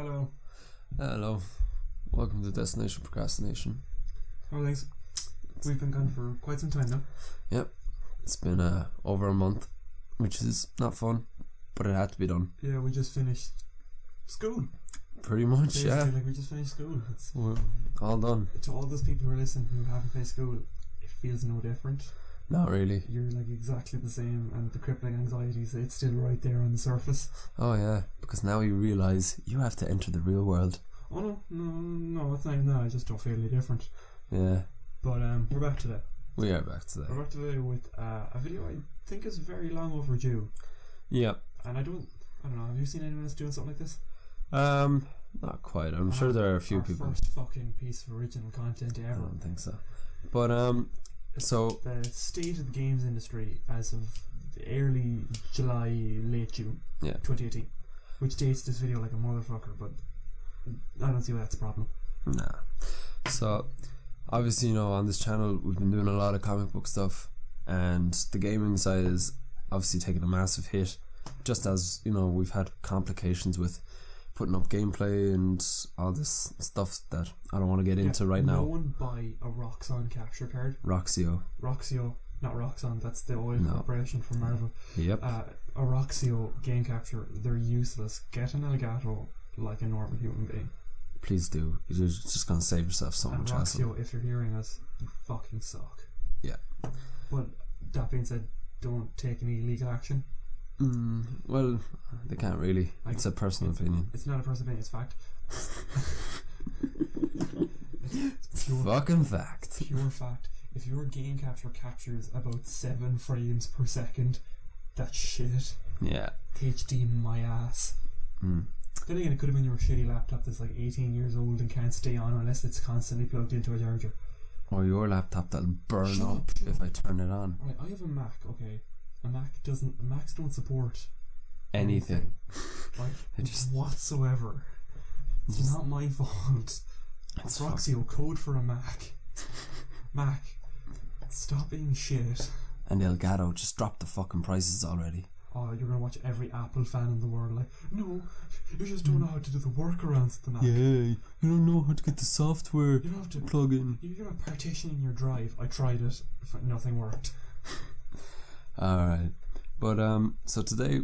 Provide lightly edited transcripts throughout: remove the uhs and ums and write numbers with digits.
Hello. Hello. Welcome to Destination Procrastination. How are things? We've been gone for quite some time now. Yep. It's been over a month, which is not fun, but it had to be done. Yeah, we just finished school. Pretty much, Basically, yeah. like we just finished school. We're all done. To all those people who are listening who haven't finished school, it feels no different. Not really. You're like exactly the same, and the crippling anxieties, it's still right there on the surface. Oh yeah, because now you realise you have to enter the real world. Oh no, it's not even that. I just don't feel any different. Yeah. But we're back today. We are back today. We're back today with a video I think is very long overdue. Yeah. And I don't know. Have you seen anyone else doing something like this? Not quite. I'm sure there are a few our people. First fucking piece of original content ever. I don't think so. But so the state of the games industry as of early July, late June, 2018, which dates this video like a motherfucker, but I don't see why that's a problem. Nah. So obviously, on this channel we've been doing a lot of comic book stuff, and the gaming side is obviously taking a massive hit, just as we've had complications with putting up gameplay and all this stuff that I don't want to get into right now. No one buy a Roxxon capture card. Roxio, not Roxxon, that's the oil corporation from Marvel. Yep. A Roxio game capture, they're useless. Get an Elgato like a normal human being. Please do. You're just going to save yourself so much hassle. Roxio, if you're hearing us, you fucking suck. Yeah. But that being said, don't take any legal action. Well, they can't really. It's a personal opinion. It's not a personal opinion, it's fact. It's fucking fact. Pure fact. If your game captures about 7 frames per second, that's shit. Yeah. HD my ass. Then again, it could have been your shitty laptop that's like 18 years old and can't stay on unless it's constantly plugged into a charger. Or your laptop that'll burn up if I turn it on. Right, I have a Mac, okay. Macs don't support anything. Like, whatsoever. It's not my fault. It's Roxio, code for a Mac. Mac, stop being shit. And Elgato, just drop the fucking prices already. Oh, you're gonna watch every Apple fan in the world like, no, you just don't know how to do the workarounds with the Mac. Yeah, you don't know how to get the software you don't have to plug in. You're not partitioning your drive. I tried it, nothing worked. Alright, but so today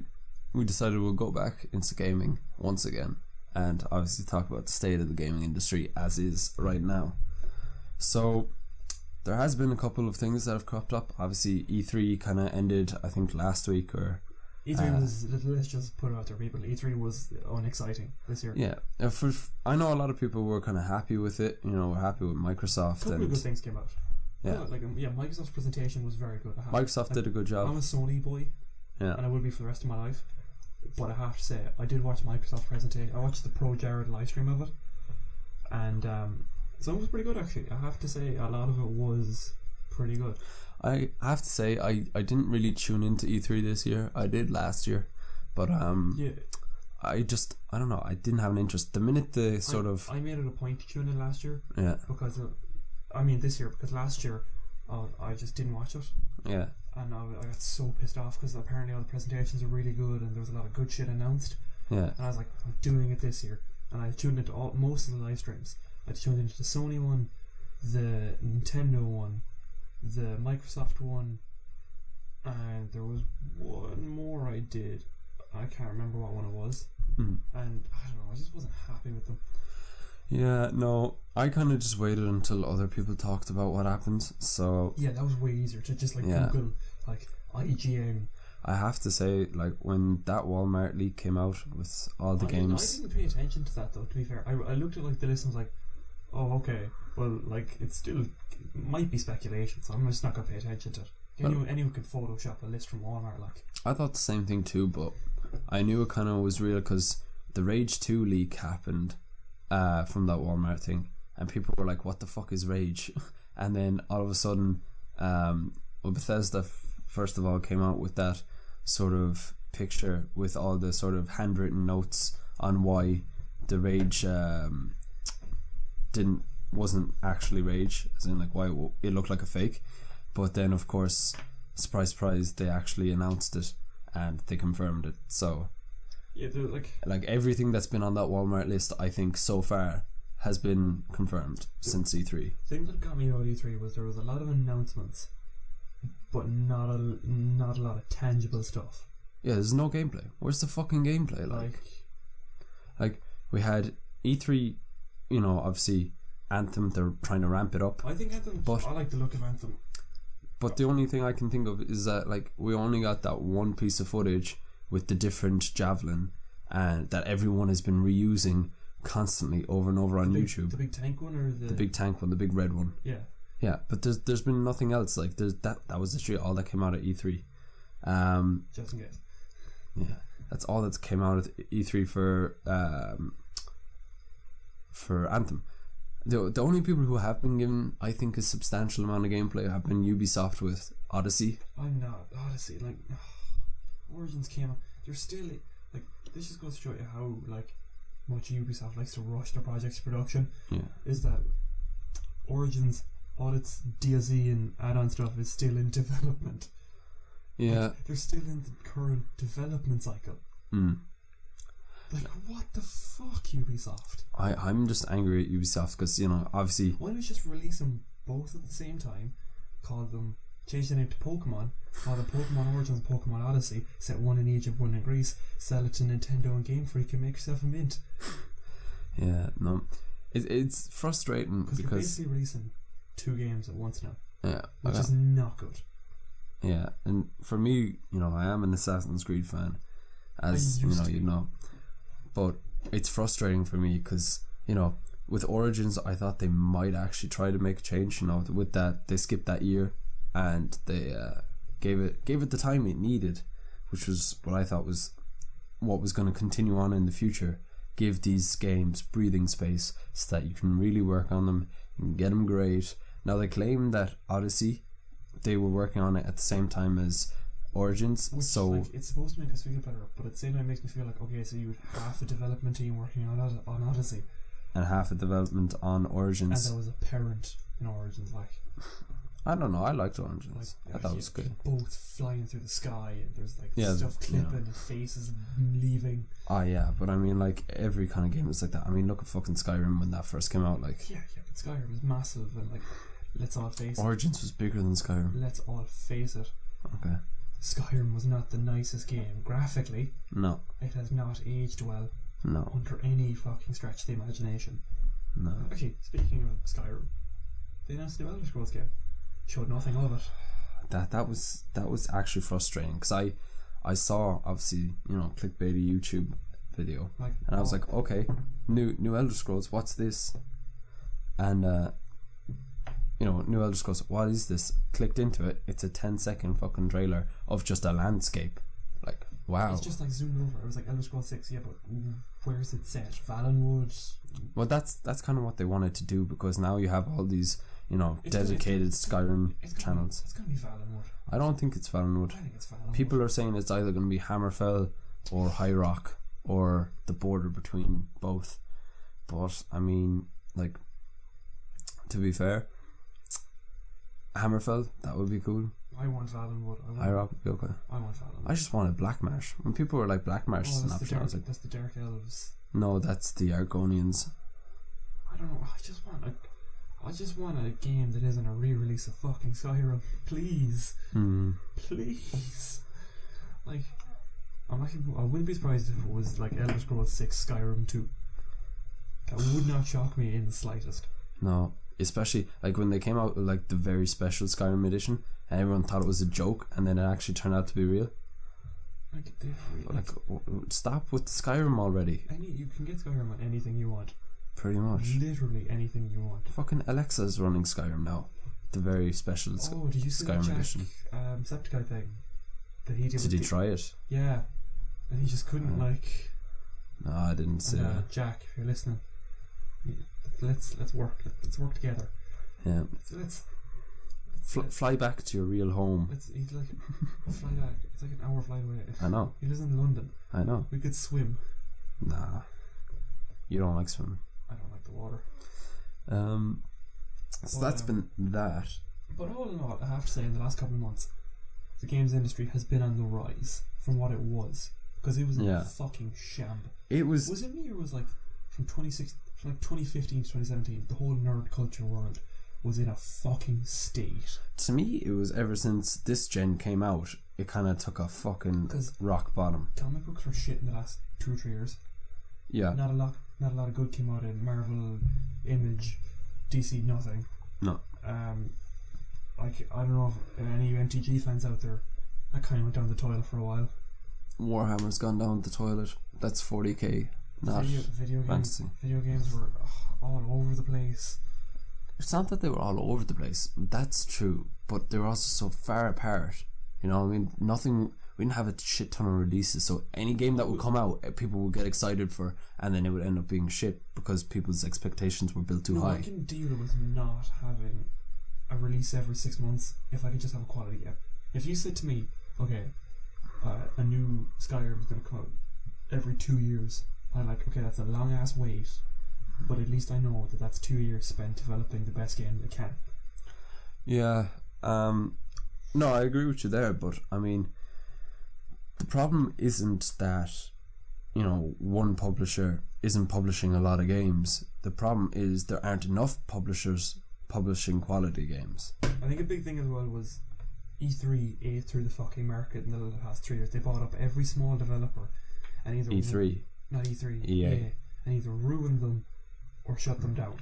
we decided we'll go back into gaming once again, and obviously talk about the state of the gaming industry as is right now. So there has been a couple of things that have cropped up. Obviously E3 kind of ended, I think, last week, or E3 was, let's just put it out there, people, E3 was unexciting this year. Yeah, I know a lot of people were kind of happy with it, were happy with Microsoft. A couple of good things came out. Yeah, Microsoft's presentation was very good. Microsoft did a good job. I'm a Sony boy, and I will be for the rest of my life. But I have to say, I did watch Microsoft's presentation. I watched the Pro Jared live stream of it, and so it was pretty good actually. I have to say, a lot of it was pretty good. I have to say, I didn't really tune into E3 this year. I did last year, but I don't know. I didn't have an interest. The minute the I made it a point to tune in last year. Yeah. Because this year, because last year I just didn't watch it. Yeah. And I got so pissed off because apparently all the presentations are really good and there was a lot of good shit announced. Yeah. And I was like, I'm doing it this year. And I tuned into most of the live streams. I tuned into the Sony one, the Nintendo one, the Microsoft one, and there was one more I did. I can't remember what one it was. And I don't know, I just wasn't happy with them. Yeah, no, I kind of just waited until other people talked about what happened. So yeah, that was way easier to just Google IGN. I have to say, when that Walmart leak came out with all the games, I didn't pay attention to that though. To be fair, I looked at the list and was like, oh okay, well it still might be speculation, so I'm just not gonna pay attention to it. Anyone can Photoshop a list from Walmart. I thought the same thing too, but I knew it kind of was real because the Rage 2 leak happened from that Walmart thing, and people were like, what the fuck is Rage? And then all of a sudden Bethesda first of all came out with that sort of picture with all the sort of handwritten notes on why the Rage wasn't actually Rage, as in why it looked like a fake. But then of course, surprise surprise, they actually announced it and they confirmed it. So Yeah, they're Like everything that's been on that Walmart list, I think so far has been confirmed since E3. The thing that got me about E3 was there was a lot of announcements, but not a lot of tangible stuff. Yeah, there's no gameplay. Where's the fucking gameplay? Like we had E3, you know, obviously Anthem, they're trying to ramp it up. I think Anthem, I like the look of Anthem. But the only thing I can think of is that like we only got that one piece of footage with the different javelin, and that everyone has been reusing constantly over and over on YouTube. The big tank one or the big tank one, the big red one. Yeah. Yeah, but there's been nothing else. Like there's that was literally all that came out at E3. Just in case. Yeah, that's all that came out at E3 for Anthem. The only people who have been given, I think, a substantial amount of gameplay have been Ubisoft with Odyssey. I'm not Odyssey. Like Origins came out. They're still like, this just goes to show you how like much Ubisoft likes to rush their projects to production. Yeah, is that Origins, all its DLC and add-on stuff is still in development. Yeah, like, they're still in the current development cycle. Like, what the fuck, Ubisoft? I'm just angry at Ubisoft because, you know, obviously... Why don't we just release them both at the same time, change the name to Pokemon, call them Pokemon Origins and Pokemon Odyssey, set one in Egypt, one in Greece, sell it to Nintendo and Game Freak and make yourself a mint. Yeah, no. It's frustrating because... you're basically releasing 2 games at once now. Yeah. Which is not good. Yeah, and for me, you know, I am an Assassin's Creed fan, as you know. But it's frustrating for me because, you know, with Origins, I thought they might actually try to make a change. You know, with that they skipped that year, and they gave it the time it needed, which was what I thought was what was going to continue on in the future. Give these games breathing space so that you can really work on them and get them great. Now they claim that Odyssey, they were working on it at the same time as Origins, which, so like, it's supposed to make us feel better, but at the same time it makes me feel like, okay, so you had half a development team working on Odyssey and half a development on Origins, and there was a parent in Origins. Like, I don't know, I liked Origins. Like, I thought it was good. Both flying through the sky, and there's like stuff clipping, and faces leaving. Oh yeah, but I mean, like every kind of game is like that. I mean, look at fucking Skyrim when that first came out. Like, yeah, but Skyrim is massive, and like, let's all face it. Origins was bigger than Skyrim. Let's all face it. Okay. Skyrim was not the nicest game graphically. No. It has not aged well. No. Under any fucking stretch of the imagination. No. Actually, speaking of Skyrim, they announced a new Elder Scrolls game. Showed nothing of it. That was actually frustrating because I saw, obviously, you know, clickbaity YouTube video, and I was like, okay, new Elder Scrolls, what's this? And you know, new Elder Scrolls, what is this? Clicked into it, it's a 10-second fucking trailer of just a landscape. Like, wow. It's just like zoomed over. It was like Elder Scrolls 6, yeah, but where's it set? Valenwood? Well, that's kind of what they wanted to do, because now you have all these, you know, dedicated Skyrim channels. It's gonna be Valenwood. I don't think it's Valenwood. I think it's Valenwood. People are saying it's either going to be Hammerfell or High Rock or the border between both. But I mean, like, to be fair, Hammerfell, that would be cool. I want Valenwood. High Rock would be okay. I want Valenwood. I just wanted Black Marsh. When people were like Black Marsh is an option, I was like, that's the Dark Elves. No, that's the Argonians. I don't know. I just want a game that isn't a re-release of fucking Skyrim. Please. Please. Like, I wouldn't be surprised if it was like Elder Scrolls 6 Skyrim 2. That would not shock me in the slightest. No, especially like when they came out with like the very special Skyrim edition, and everyone thought it was a joke, and then it actually turned out to be real. Like, stop with Skyrim already. You can get Skyrim on anything you want. Pretty much. Literally anything you want. Fucking Alexa's running Skyrim now. The very special did you see Skyrim the edition. Septiceye thing that he did? Did he try it? Yeah, and he just couldn't like. No, I didn't see that. Jack, if you're listening, let's work. Let's work together. Yeah. Let's fly back to your real home. He's like fly back. It's like an hour flight away. I know. He lives in London. I know. We could swim. Nah, you don't like swimming. I don't like the water. So that's been that. But all in all, I have to say, in the last couple of months, the games industry has been on the rise from what it was because it was Yeah. a fucking shambles. It was. Was it me, or was like from 2015 to 2017, the whole nerd culture world was in a fucking state. To me, it was ever since this gen came out, it kind of took a fucking 'Cause rock bottom. comic books were shit in the last 2 or 3 years. Yeah. Not a lot of good came out in Marvel, Image, DC, nothing. No. Like, I don't know if any MTG fans out there, I kind of went down the toilet for a while. Warhammer's gone down the toilet. That's 40k. Not Video games. fantasy. Video games were all over the place. It's not that they were all over the place. That's true, but they were also so far apart. You know, I mean, nothing. We didn't have a shit ton of releases, so any game that would come out, people would get excited for, and then it would end up being shit because people's expectations were built too high. I can deal with not having a release every 6 months if I could just have a quality game. If you said to me, okay, a new Skyrim is going to come out every 2 years, I'm like, okay, that's a long ass wait, but at least I know that that's 2 years spent developing the best game they can. Yeah. No, I agree with you there, but I mean, the problem isn't that, you know, one publisher isn't publishing a lot of games. The problem is there aren't enough publishers publishing quality games. I think a big thing as well was E3 ate through the fucking market in the past 3 years. They bought up every small developer and either E3. not E3, EA. and either ruined them or shut them down.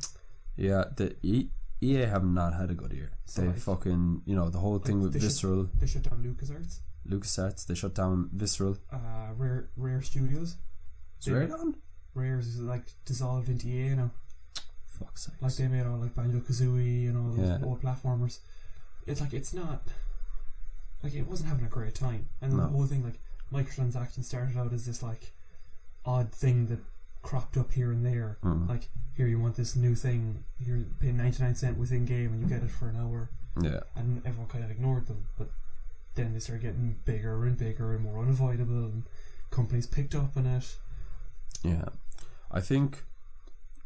Yeah, the EA have not had a good year. So They like- fucking, you know, the whole thing with they Visceral, They shut down LucasArts, they shut down Visceral. Rare Studios. Is Rare on? Rare's like dissolved into EA now. Fuck's sake. Like they made all like Banjo-Kazooie and all those Yeah. old platformers. It's like, it's not like, it wasn't having a great time. And then No. the whole thing, like, microtransactions started out as this like odd thing that cropped up here and there. Like, here, you want this new thing, here, pay 99 cents within game and you get it for an hour. Yeah. And everyone kind of ignored them, but then they started getting bigger and bigger and more unavoidable, and companies picked up on it. Yeah. I think,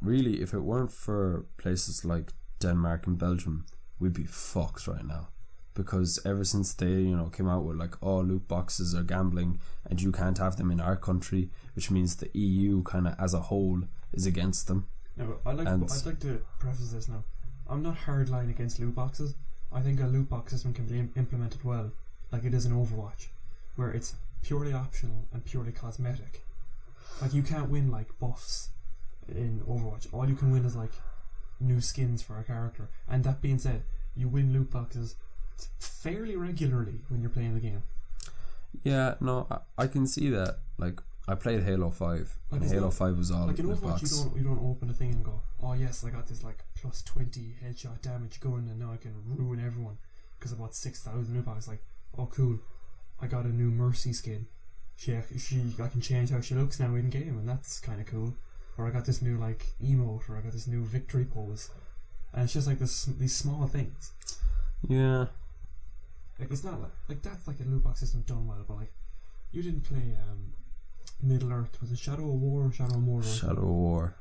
really, if it weren't for places like Denmark and Belgium, we'd be fucked right now. Because ever since they, you know, came out with like, oh, loot boxes are gambling and you can't have them in our country, which means the EU kind of as a whole is against them. No, I'd like to preface this now. I'm not hardline against loot boxes. I think a loot box system can be implemented well, like it is in Overwatch, where it's purely optional and purely cosmetic. Like, you can't win like buffs in Overwatch. All you can win is like new skins for a character. And that being said, you win loot boxes fairly regularly when you're playing the game. Yeah, no, I can see that. Like, I played Halo 5, Like, and it's Halo not- 5 was all Like in loot Overwatch, box. you don't open a thing and go, oh yes, I got this like plus 20 headshot damage gun and now I can ruin everyone because I bought 6,000 loot boxes. Like, oh cool, I got a new Mercy skin. I can change how she looks now in game, and that's kind of cool. Or I got this new like emote, or I got this new victory pose, and it's just like these small things. Yeah. Like, it's not like that's like a loot box system done well, but like, you didn't play Middle Earth. Was it Shadow of War or Shadow of Mordor? Shadow of War.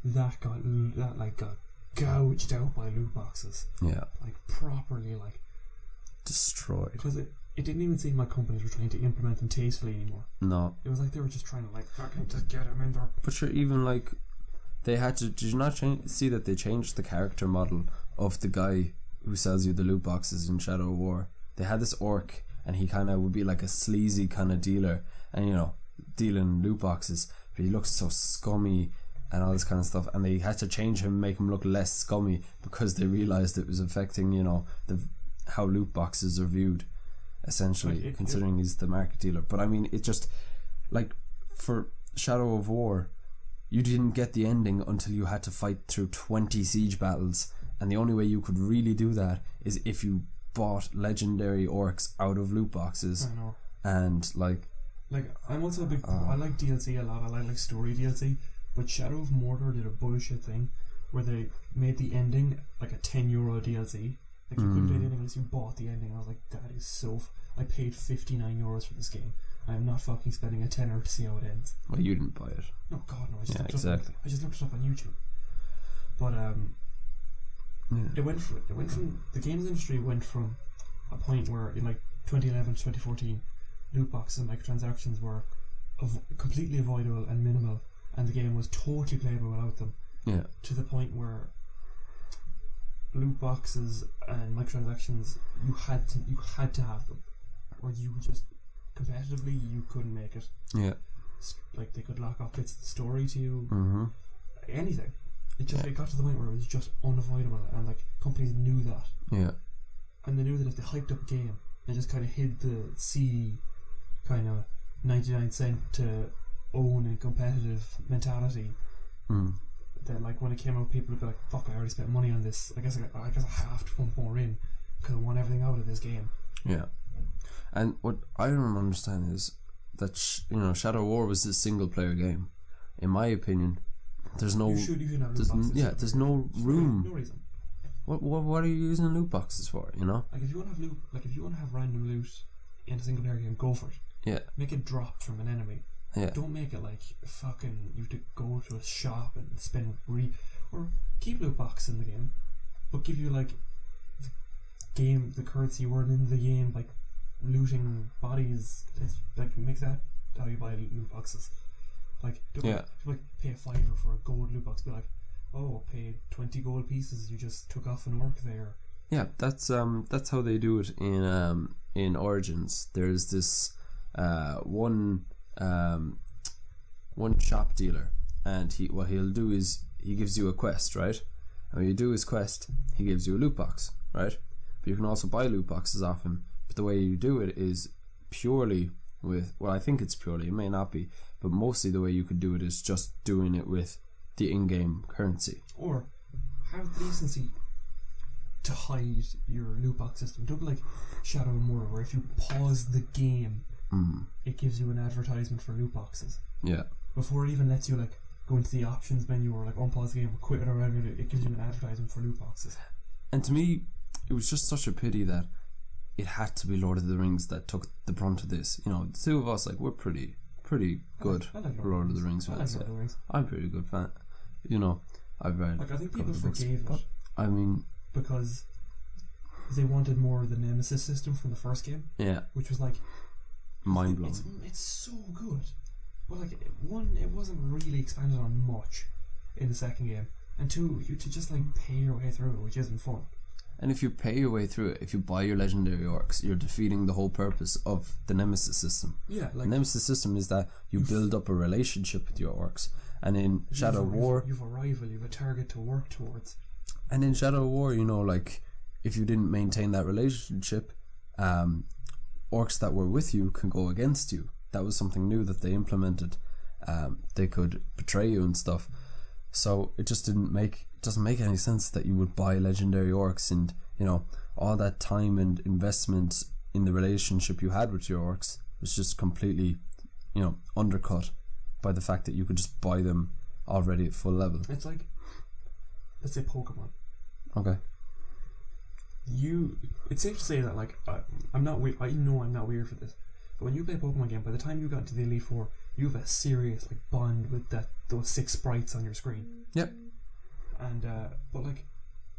That got gouged out by loot boxes, Yeah. like properly, like, Destroyed. because it didn't even seem like companies were trying to implement them tastefully anymore. No. It was like they were just trying to like fucking just get them in there. But sure, even like, they had to. Did you not see that they changed the character model of the guy who sells you the loot boxes in Shadow of War? They had this orc, and he kind of would be like a sleazy kind of dealer, and you know, dealing loot boxes, but he looks so scummy and all this kind of stuff, and they had to change him, make him look less scummy, because they realized it was affecting, you know, how loot boxes are viewed, essentially, Like, considering he's the market dealer. But I mean, it just, like, for Shadow of War, you didn't get the ending until you had to fight through 20 siege battles, and the only way you could really do that is if you bought legendary orcs out of loot boxes. I know. And like I'm also a big. I like DLC a lot. I like story DLC, but Shadow of Mordor did a bullshit thing where they made the ending like a €10 DLC. Like, you couldn't play the ending unless you bought the ending. I was like, that is so. I paid €59 for this game. I am not fucking spending a tenner to see how it ends. well, you didn't buy it. No, God, no. I just Yeah, looked exactly. I just looked it up on YouTube. But it went from the games industry went from a point where in like 2011 to 2014, loot boxes and microtransactions were completely avoidable and minimal, and the game was totally playable without them. Yeah. To the point where loot boxes and microtransactions, you had to have them, or you just competitively you couldn't make it. Yeah. Like they could lock off bits of the story to you, anything. It got to the point where it was just unavoidable, and like companies knew that. Yeah. And they knew that if they hyped up a game and just kind of hid the seedy kind of 99-cent to own and competitive mentality, that like when it came out, people would be like, "Fuck! I already spent money on this. I guess I have to pump more in because I want everything out of this game." Yeah. And what I don't understand is that Shadow War was a single player game. In my opinion, there's no You should have loot boxes. there's no room. No reason. What are you using loot boxes for? You know, Like if you want to have loot, like if you want to have random loot in a single player game, go for it. Yeah. Make it drop from an enemy. Yeah. Don't make it like fucking you have to go to a shop and spend or keep loot boxes in the game, but give you like the currency you earn in the game, like looting bodies. It's like make that how you buy loot boxes. Like don't like pay a $5 for a gold loot box. Be like, oh, pay 20 gold pieces. You just took off an orc there. Yeah, that's how they do it in Origins. There's this one shop dealer, and what he'll do is he gives you a quest, right? And when you do his quest, he gives you a loot box, right? But you can also buy loot boxes off him. But the way you do it is purely with, well, I think it's purely, it may not be, but mostly the way you could do it is just doing it with the in-game currency. Or have the decency to hide your loot box system. Don't be like Shadow of Mordor, where if you pause the game, it gives you an advertisement for loot boxes. Yeah. Before it even lets you like go into the options menu or like unpause the game or quit it or whatever, it gives you an advertisement for loot boxes. And to me, it was just such a pity that it had to be Lord of the Rings that took the brunt of this. You know, the two of us, like, we're pretty good I like Lord of the Rings fans. Lord of the Rings. I'm a pretty good fan. You know, I've read. Like I think a couple people of books, forgave but it I mean, because they wanted more of the Nemesis system from the first game. Yeah. Which was like mind blowing. It's so good. But like one, it wasn't really expanded on much in the second game, and two, you to just like pay your way through it, which isn't fun. And if you pay your way through it, if you buy your legendary orcs, you're defeating the whole purpose of the Nemesis system. Yeah, like the Nemesis system is that you build up a relationship with your orcs, and in Shadow War, you've a rival, you've a target to work towards. And in Shadow War, you know, like if you didn't maintain that relationship, orcs that were with you can go against you. That was something new that they implemented. They could betray you and stuff. So it just doesn't make any sense that you would buy legendary orcs, and you know, all that time and investment in the relationship you had with your orcs was just completely, you know, undercut by the fact that you could just buy them already at full level. It's like, let's say Pokemon. Okay. It's safe to say that like I'm not weird. I know I'm not weird for this, but when you play a Pokemon game, by the time you got into the Elite Four, you have a serious like bond with those 6 sprites on your screen. Yep. And but like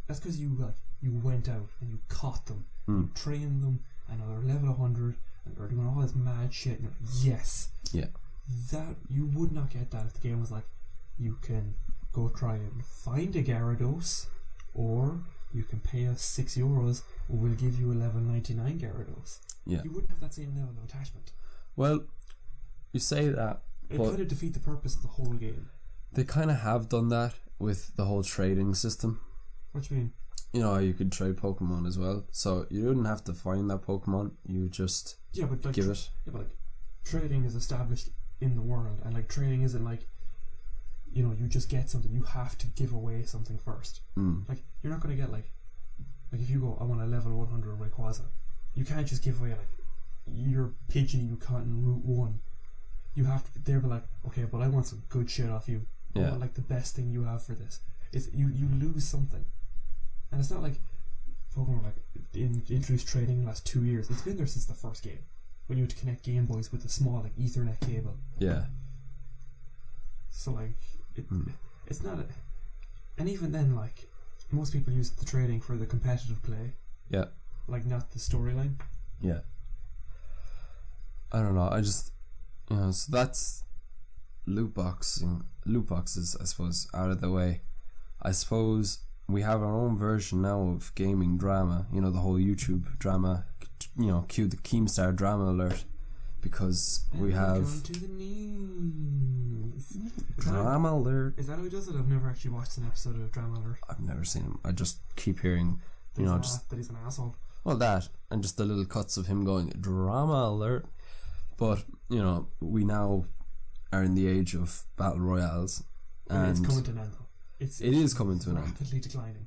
that's because you went out and you caught them, you trained them, and they're level 100 and they're doing all this mad shit. And you're like, yes. Yeah. That you would not get that if the game was like, you can go try and find a Gyarados, or you can pay us €6 and we'll give you a level 99 Gyarados. Yeah. You wouldn't have that same level of attachment. Well, you say that, it but kind of defeat the purpose of the whole game. they kind of have done that with the whole trading system. What do you mean? You know, you could trade Pokemon as well, so you wouldn't have to find that Pokemon. You just but like give it. Yeah, but like trading is established in the world, and like trading isn't like, you know, you just get something. You have to give away something first. Like you're not gonna get like if you go, I want a level 100 Rayquaza, you can't just give away like your Pidgey you caught in Route 1. You have to. They'll be like, okay, but I want some good shit off you. I want like the best thing you have for this. It's you lose something, and it's not like Pokemon like introduced trading in the last 2 years. It's been there since the first game, when you had to connect Game Boys with the small like Ethernet cable. Yeah. So like it's not and even then like most people use the trading for the competitive play. Yeah. Like not the storyline. Yeah. I don't know. You know, so that's loot boxes, I suppose, out of the way. I suppose we have our own version now of gaming drama. You know, the whole YouTube drama. You know, cue the Keemstar drama alert, because we have to the news. drama alert. Is that how he does it? I've never actually watched an episode of Drama Alert. I've never seen him. I just keep hearing, you know, just that he's an asshole. well that, and just the little cuts of him going drama alert. But you know, we now are in the age of battle royales, and it's coming to an end though. It is coming to an end. Rapidly declining.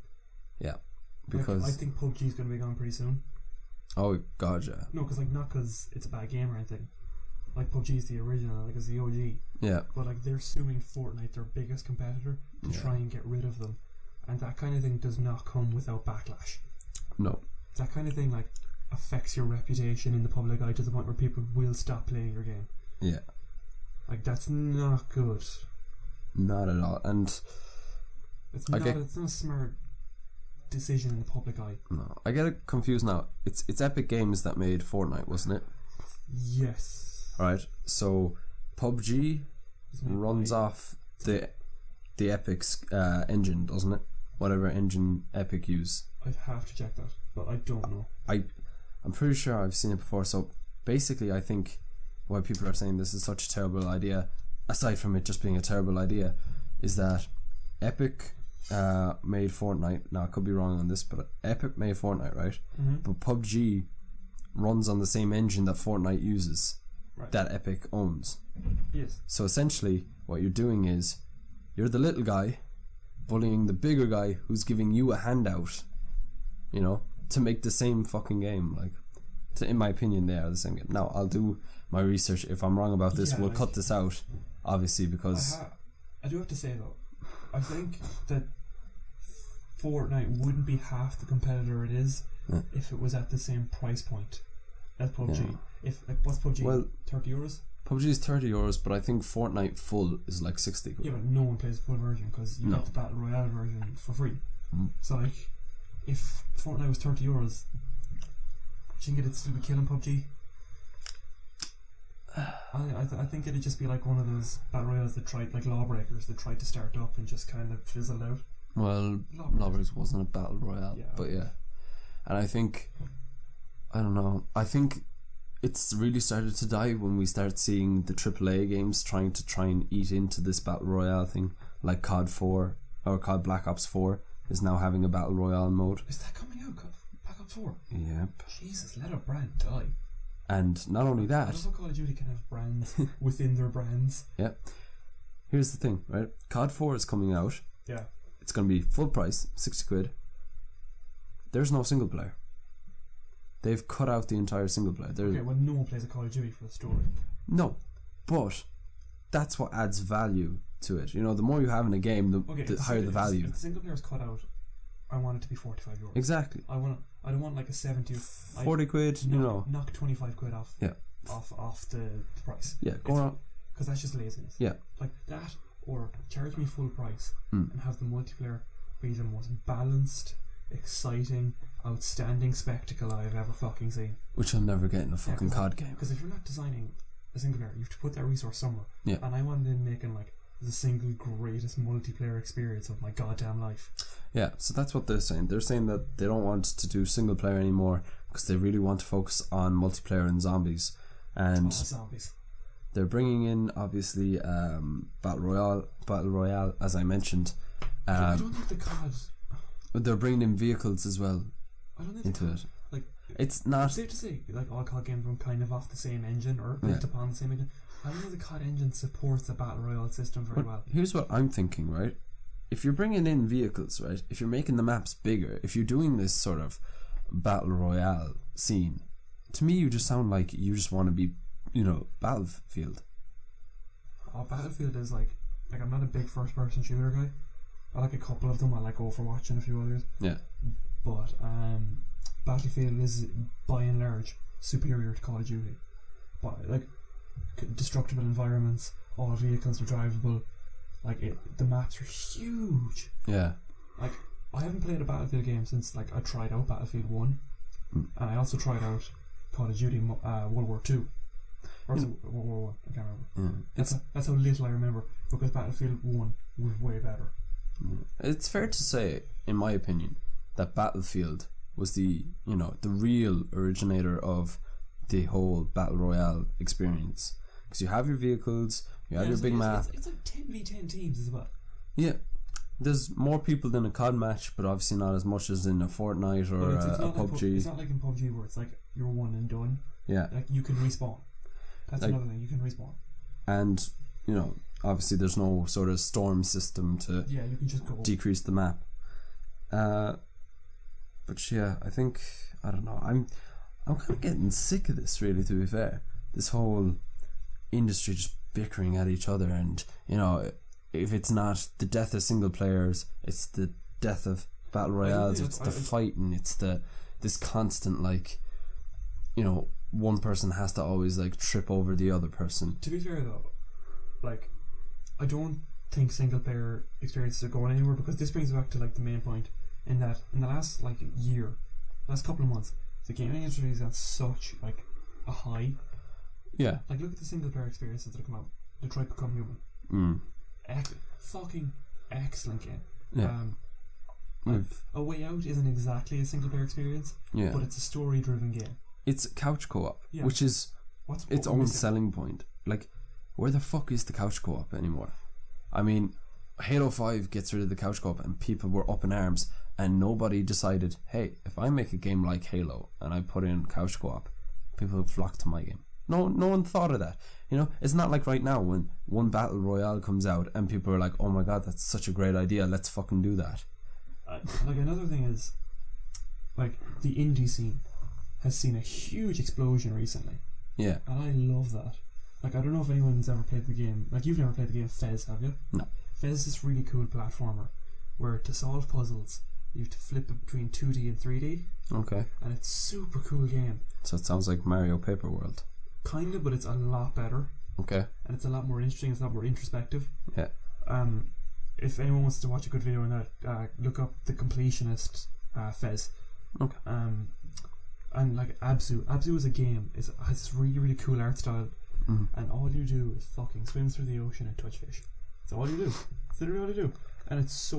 Yeah, because I think PUBG is going to be gone pretty soon. Oh god, yeah. No, because not because it's a bad game or anything. Like PUBG is the original, like it's the OG. Yeah. But like they're suing Fortnite, their biggest competitor, to try and get rid of them, and that kind of thing does not come without backlash. No. That kind of thing like affects your reputation in the public eye to the point where people will stop playing your game. Yeah. Like that's not good. Not at all, and it's not a smart decision in the public eye. No, I get it confused now. It's Epic Games that made Fortnite, wasn't it? Yes. Right. So PUBG runs off the Epic's engine, doesn't it? Whatever engine Epic use. I'd have to check that, but I don't know. I'm pretty sure I've seen it before. So basically, I think why people are saying this is such a terrible idea, aside from it just being a terrible idea, is that Epic made Fortnite. Now I could be wrong on this, but Epic made Fortnite, right? Mm-hmm. But PUBG runs on the same engine that Fortnite uses, right, that Epic owns. Yes. So essentially, what you're doing is you're the little guy bullying the bigger guy who's giving you a handout, you know, to make the same fucking game. Like, in my opinion, they are the same game. Now I'll do my research. If I'm wrong about this, we'll cut this out, obviously, because I do have to say though, I think that Fortnite wouldn't be half the competitor it is if it was at the same price point as PUBG. Yeah. If like, what's PUBG? Well, €30. PUBG is €30, but I think Fortnite full is like 60. Yeah, but no one plays the full version because you get the battle royale version for free. So like, if Fortnite was €30, you can get it still be killing PUBG. I think it'd just be like one of those battle royales that tried, like Lawbreakers, that tried to start up and just kind of fizzled out. Well, Lawbreakers wasn't a battle royale, but yeah. And I think, I don't know, I think it's really started to die when we start seeing the AAA games try and eat into this battle royale thing, like COD 4 or COD Black Ops 4 is now having a battle royale mode. Is that coming out? Black Ops 4? Yep. Jesus, let a brand die. And not only that, I love how Call of Duty can have brands within their brands. Yeah. Here's the thing, right? COD 4 is coming out. Yeah. It's going to be full price, 60 quid. There's no single player. They've cut out the entire single player. Okay, well, no one plays a Call of Duty for the story. No, but that's what adds value to it. You know, the more you have in a game, the higher the value. If the single player's cut out, I want it to be €45. Exactly. I don't want like a 70 40 quid, you know. Knock 25 quid off. Yeah. Off the price. Yeah, go on. Because that's just laziness. Yeah. Like that, or charge me full price and have the multiplayer be the most balanced, exciting, outstanding spectacle I've ever fucking seen. Which I'll never get in a fucking COD game. Because if you're not designing a single player, you have to put that resource somewhere. Yeah. And I want them making like the single greatest multiplayer experience of my goddamn life. Yeah, so that's what they're saying. They're saying that they don't want to do single player anymore because they really want to focus on multiplayer and zombies. And zombies. They're bringing in obviously battle royale, as I mentioned. I don't think the COD. They're bringing in vehicles as well. I don't think into it. Like, it's not safe to say like all COD games run kind of off the same engine or built upon the same engine. I don't know the COD engine supports the battle royale system very well. Here's what I'm thinking, right? If you're bringing in vehicles, right? If you're making the maps bigger, if you're doing this sort of battle royale scene, to me you just sound like you just want to be, you know, Battlefield. Oh, Battlefield is like I'm not a big first person shooter guy. I like a couple of them. I like Overwatch and a few others. Yeah. But Battlefield is by and large superior to Call of Duty. But like destructible environments, all vehicles are drivable. Like the maps are huge. Yeah. Like I haven't played a Battlefield game since like I tried out Battlefield 1, and I also tried out Call of Duty World War 2. Or was it World War One? I can't remember. Yeah. That's how little I remember, because Battlefield 1 was way better. It's fair to say, in my opinion, that Battlefield was the real originator of the whole battle royale experience, because you have your vehicles, you have your big map. It's like 10v10 teams as well. Yeah, there's more people than a COD match, but obviously not as much as in a Fortnite or it's a not like PUBG. It's not like in PUBG where it's like you're one and done. Yeah, Like you can respawn. That's Like- another thing. You can respawn. and obviously there's no sort of storm system to Yeah, you can just go. decrease the map. But yeah, I think, I don't know, I'm kind of getting sick of this, really, to be fair. This whole industry just bickering at each other, and if it's not the death of single players, it's the death of battle royales, it's the fighting, it's this constant, like, one person has to always like trip over the other person. To be fair though, like, I don't think single player experiences are going anywhere, because this brings back to like the main point, in that in the last like last couple of months, the gaming industry is at such like a high. Yeah. Like, look at the single player experiences that have come out. Detroit Become Human. Fucking excellent game. Yeah. A Way Out isn't exactly a single player experience, Yeah. but it's a story driven game. It's couch co-op, Yeah. which is What's its what own we're missing? selling point. Like, where the fuck is the couch co-op anymore? I mean, Halo 5 gets rid of the couch co-op and people were up in arms, and nobody decided, hey, if I make a game like Halo and I put in couch co-op, people will flock to my game. No one thought of that. It's not like right now when one battle royale comes out and people are like, oh my god, that's such a great idea, let's fucking do that. Like, another thing is, like, the indie scene has seen a huge explosion recently, Yeah. and I love that. Like, I don't know if anyone's ever played the game. Like, you've never played the game Fez, have you? No. Fez is this really cool platformer where to solve puzzles you have to flip it between 2D and 3D, Okay. and it's super cool game. So it sounds like Mario Paper World. Kind of, but it's a lot better, Okay. and it's a lot more interesting. It's a lot more introspective. Yeah. If anyone wants to watch a good video on that, look up The Completionist Fez. Okay. And like Abzu is a game. It has this really, really cool art style, and all you do is fucking swim through the ocean and touch fish. That's all you do. That's literally all you do. And it's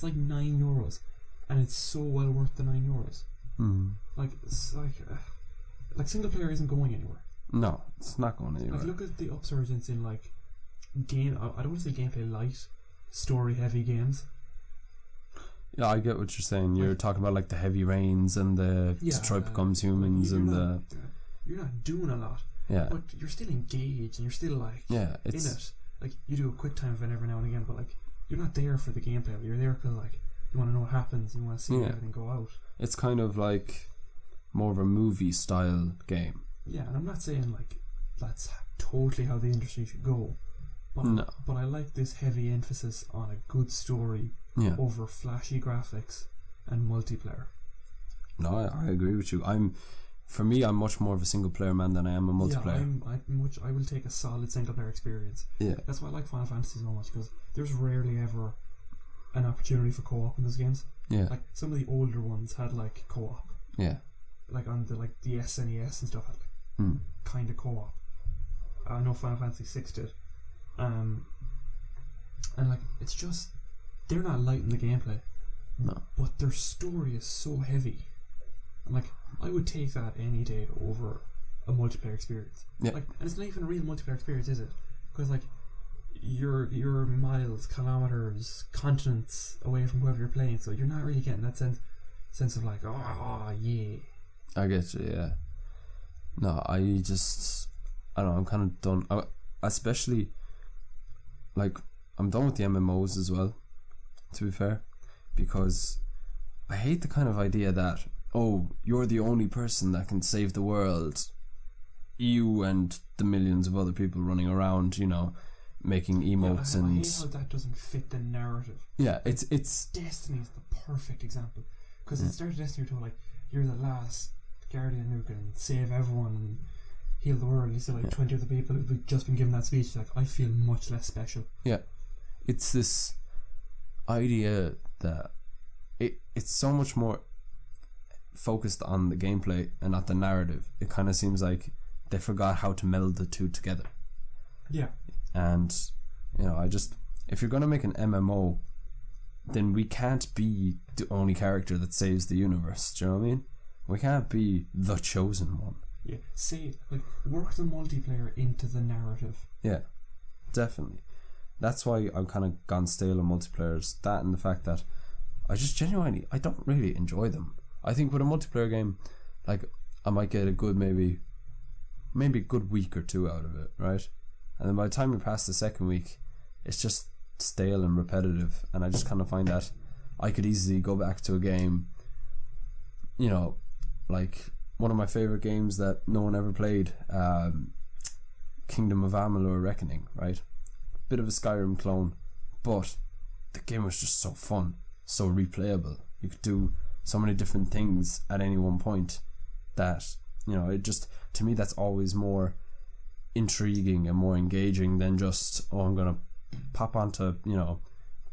like €9, and it's so well worth the €9. Like, it's like single player isn't going anywhere. No, it's not going anywhere. Like, look at the upsurgence in like game. I don't want to say gameplay light, story heavy games. Yeah, I get what you're saying. You're talking about like the Heavy Rains and the Detroit Becomes Humans like, and you're not doing a lot, yeah, but you're still engaged and you're still like yeah, in it's it. Like, you do a quick time event every now and again, but like you're not there for the gameplay. You're there because like you want to know what happens. You want to see everything go out. it's kind of like more of a movie style game. Yeah, and I'm not saying like that's totally how the industry should go, but No. but I like this heavy emphasis on a good story Yeah, over flashy graphics and multiplayer. no, I agree with you. I'm much more of a single player man than I am a multiplayer. I will take a solid single player experience. Yeah, That's why I like Final Fantasy so much, because there's rarely ever an opportunity for co-op in those games. yeah, Like, some of the older ones had like co-op, yeah. like on the SNES and stuff had like kind of co-op. I know Final Fantasy 6 did, and like, it's just, they're not light in the gameplay, No. but their story is so heavy. And like, I would take that any day over a multiplayer experience. Yeah. Like, and it's not even a real multiplayer experience, is it? Because like, you're miles, kilometers, continents away from whoever you're playing, so you're not really getting that sense of like, oh yeah. I get you. Yeah. No, I don't know. I'm kind of done. Especially, like, I'm done with the MMOs as well. To be fair, because I hate the kind of idea that, oh, you're the only person that can save the world. You and the millions of other people running around, making emotes I and hate how that doesn't fit the narrative. yeah, it's Destiny is the perfect example, because at the start of Destiny, you're told like, you're the last guardian who can save everyone and heal the world. You see like 20 other people who've just been given that speech, like, I feel much less special. Yeah, it's this idea that it's so much more focused on the gameplay and not the narrative. It kind of seems like they forgot how to meld the two together. Yeah. And if you're gonna make an MMO, then we can't be the only character that saves the universe. Do you know what I mean? We can't be the chosen one. Yeah. Say, like, work the multiplayer into the narrative. Yeah, definitely. That's why I've kind of gone stale on multiplayers. That and the fact that I just genuinely, I don't really enjoy them. I think with a multiplayer game, like, I might get a good maybe a good week or two out of it, right? And then by the time we pass the second week, it's just stale and repetitive, and I just kind of find that I could easily go back to a game, like one of my favorite games that no one ever played, Kingdom of Amalur Reckoning, right? Bit of a Skyrim clone, but the game was just so fun, so replayable. You could do so many different things at any one point that, it just, to me, that's always more intriguing and more engaging than just, I'm gonna pop onto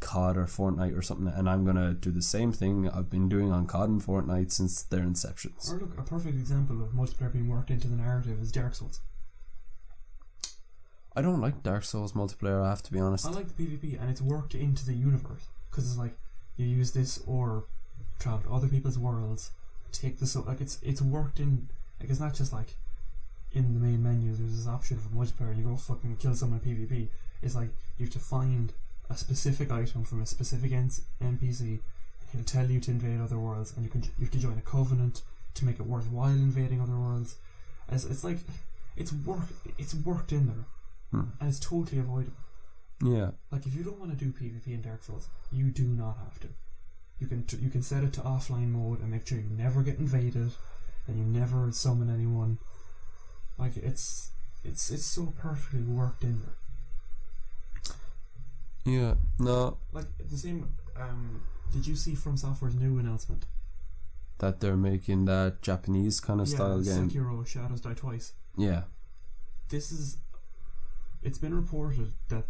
COD or Fortnite or something, and I'm gonna do the same thing I've been doing on COD and Fortnite since their inceptions. Or look, a perfect example of multiplayer being worked into the narrative is Dark Souls. I don't like Dark Souls multiplayer, I have to be honest. I like the PvP, and it's worked into the universe, because it's like you use this or travel to other people's worlds, take this, like, it's worked in, like, it's not just like in the main menu there's this option for multiplayer and you go fucking kill someone in PvP. It's like you have to find a specific item from a specific NPC, and he'll tell you to invade other worlds, and you have to join a covenant to make it worthwhile invading other worlds. It's like it's worked in there, and it's totally avoidable. Yeah. Like, if you don't want to do PvP in Dark Souls, you do not have to. You can set it to offline mode and make sure you never get invaded, and you never summon anyone. Like, it's so perfectly worked in there. Yeah, no. Like, the same, did you see From Software's new announcement? That they're making that Japanese kind of style game. Sekiro Shadows Die Twice. Yeah. It's been reported that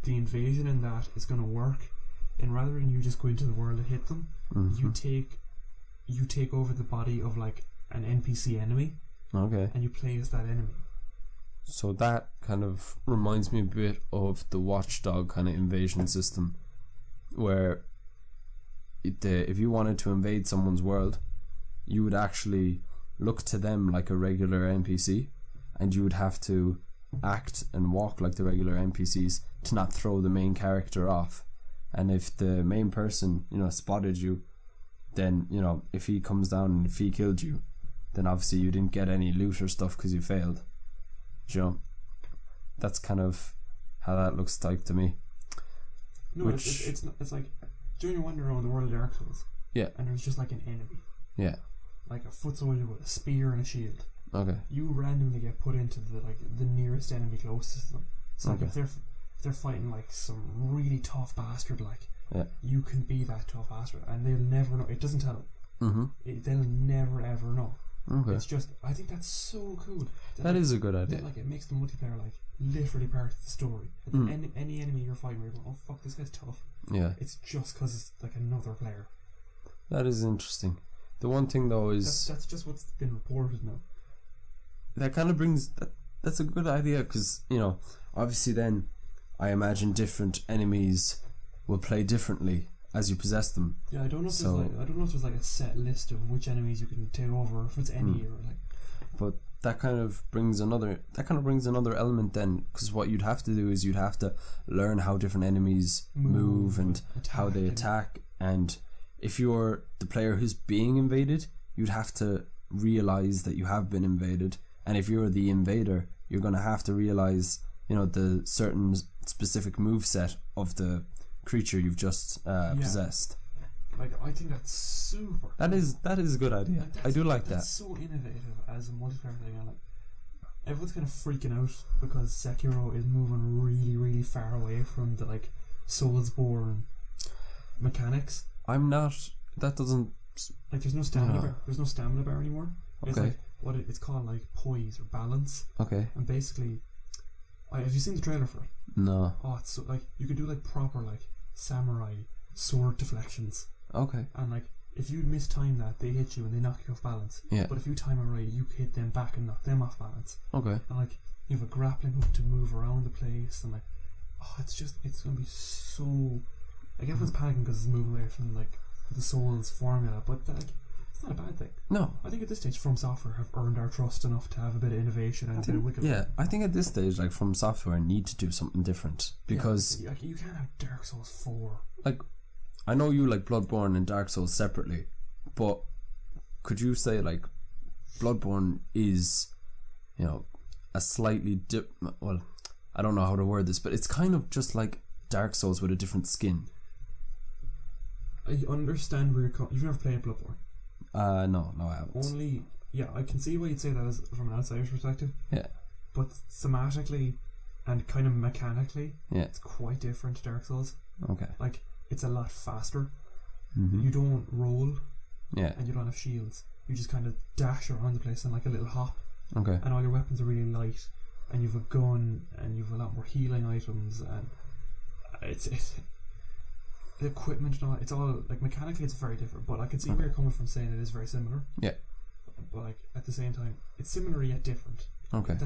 the invasion in that is going to work, and rather than you just go into the world and hit them, you take over the body of, like, an NPC enemy. Okay. And you play as that enemy. So that kind of reminds me a bit of the Watchdog kind of invasion system, where if you wanted to invade someone's world, you would actually look to them like a regular NPC, and you would have to act and walk like the regular NPCs to not throw the main character off. And if the main person, spotted you, then, if he comes down and if he killed you, then obviously you didn't get any loot or stuff because you failed. That's kind of how that looks like to me. No, it's like doing a wander around the world of Dark Souls. Yeah. And there's just like an enemy. Yeah. Like a foot soldier with a spear and a shield. Okay. You randomly get put into the nearest enemy closest to them. So like, if they're fighting like some really tough bastard, like, you can be that tough bastard, and they'll never know. It doesn't tell them. They'll never ever know. Okay. It's just, I think that's so cool. That is a good idea. Like, it makes the multiplayer like literally part of the story. Any enemy you're fighting, you're going, oh fuck, this guy's tough. Yeah. It's just because it's like another player. That is interesting. The one thing though is that's just what's been reported now. That kind of brings that's a good idea, because obviously then I imagine different enemies will play differently as you possess them. Yeah, I don't know if there's like a set list of which enemies you can take over, or if it's any or like. But that kind of brings another element then, because what you'd have to do is you'd have to learn how different enemies move and how they attack, and if you're the player who's being invaded, you'd have to realize that you have been invaded, and if you're the invader, you're going to have to realize the certain specific moveset of the creature you've just possessed. Like, I think that's super. That is a good idea. Like, I do like that. That's so innovative as a multiplayer thing. And like, everyone's kind of freaking out because Sekiro is moving really, really far away from the like Soulsborne mechanics. I'm not. That doesn't. Like, there's no stamina bar. There's no stamina bar anymore. It's Okay. like it's called like poise or balance. Okay. And basically, have you seen the trailer for it? No. Oh, it's so like you could do like proper like samurai sword deflections. Okay. And like if you mistime that, they hit you and they knock you off balance. Yeah. But if you time it right, you hit them back and knock them off balance. Okay. And like you have a grappling hook to move around the place, and like, it's gonna be so. Like everyone's panicking because it's moving away from like the Souls formula, but like it's not a bad thing. No. I think at this stage, From Software have earned our trust enough to have a bit of innovation and a bit of wiggle. Yeah, I think at this stage, like From Software need to do something different because like you can't have Dark Souls 4. like I know you like Bloodborne and Dark Souls separately, but could you say like Bloodborne is, you know, a slightly well, I don't know how to word this, but it's kind of just like Dark Souls with a different skin. I understand where you're coming. You've never played Bloodborne. No, I haven't. I can see why you'd say that as from an outsider's perspective. Yeah. But thematically and kind of mechanically, yeah, it's quite different to Dark Souls. Okay. Like it's a lot faster. Mm-hmm. You don't roll. Yeah. And you don't have shields. You just kind of dash around the place in like a little hop. Okay. And all your weapons are really light. And you've a gun, and you've a lot more healing items, and it's the equipment and all. It's all like mechanically, it's very different. But I can see where you're coming from, saying it is very similar. Yeah. But like at the same time, it's similar yet different. Okay.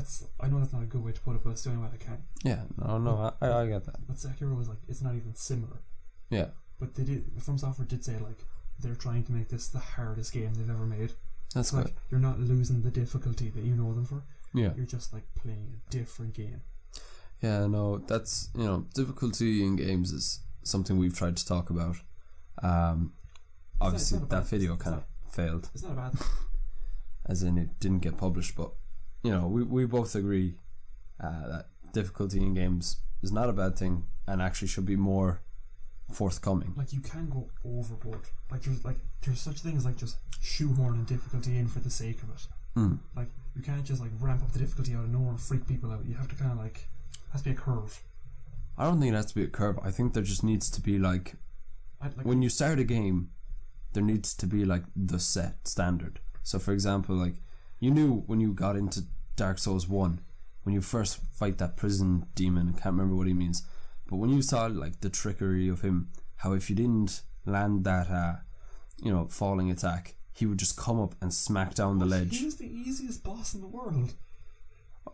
I know that's not a good way to put it, but it's the only way I can. Yeah. No. I get that. But Sekiro was like, it's not even similar. Yeah. But From Software did say like they're trying to make this the hardest game they've ever made. That's so, good. Like, you're not losing the difficulty that you know them for. Yeah. You're just like playing a different game. Yeah, no, that's, you know, difficulty in games is something we've tried to talk about. Obviously, that video kind of failed. It's not a bad thing. As in, it didn't get published, but, you know, we both agree that difficulty in games is not a bad thing and actually should be more forthcoming. Like, you can go overboard. There's such things like just shoehorning difficulty in for the sake of it. Mm. Like, you can't just like ramp up the difficulty out of nowhere and freak people out. You have to kind of like, has to be a curve. I don't think it has to be a curve. I think there just needs to be like when you start a game, there needs to be like the set standard. So for example, like you knew when you got into Dark Souls 1, when you first fight that prison demon, I can't remember what he means, but when you saw like the trickery of him, how if you didn't land that falling attack, he would just come up and smack down the ledge. He was the easiest boss in the world.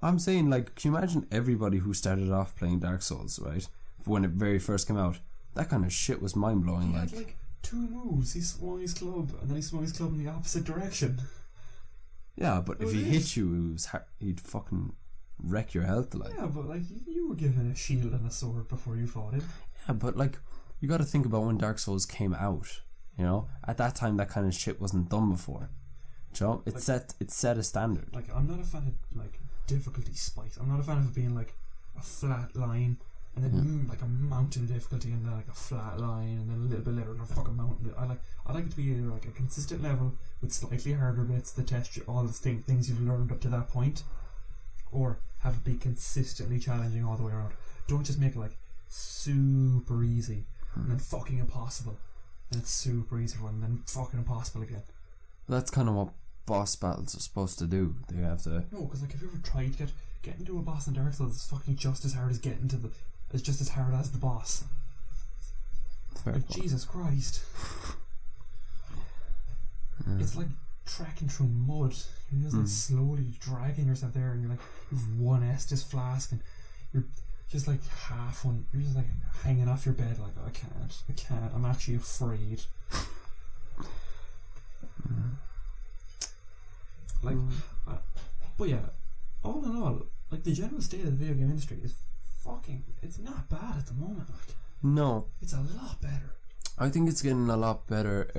I'm saying, like, can you imagine everybody who started off playing Dark Souls, right, when it very first came out? That kind of shit was mind-blowing. He had like 2 moves. He swung his club, and then he swung his club in the opposite direction. Yeah, but if he hit you, he'd fucking wreck your health. Like. Yeah, but like you were given a shield and a sword before you fought him. Yeah, but like you got to think about when Dark Souls came out. You know, at that time, that kind of shit wasn't done before. You know, it set a standard. Like, I'm not a fan of like difficulty spikes. I'm not a fan of it being like a flat line and then like a mountain difficulty and then like a flat line and then a little bit later a fucking mountain. I like it to be either like a consistent level with slightly harder bits that test all the things you've learned up to that point, or have it be consistently challenging all the way around. Don't just make it like super easy and then fucking impossible. And it's super easy for one, and then fucking impossible again. That's kind of what boss battles are supposed to do. They have to. No, because like if you ever tried to get into a boss in Dark Souls, it's fucking just as hard as getting to it's just as hard as the boss. Like, Jesus Christ. It's like trekking through mud. You're just like slowly dragging yourself there, and you're like, you've one Estus flask, and you're just like you're just like hanging off your bed, like, I can't, I'm actually afraid. Like, but yeah, all in all, like the general state of the video game industry is it's not bad at the moment. Like, no, it's a lot better. I think it's getting a lot better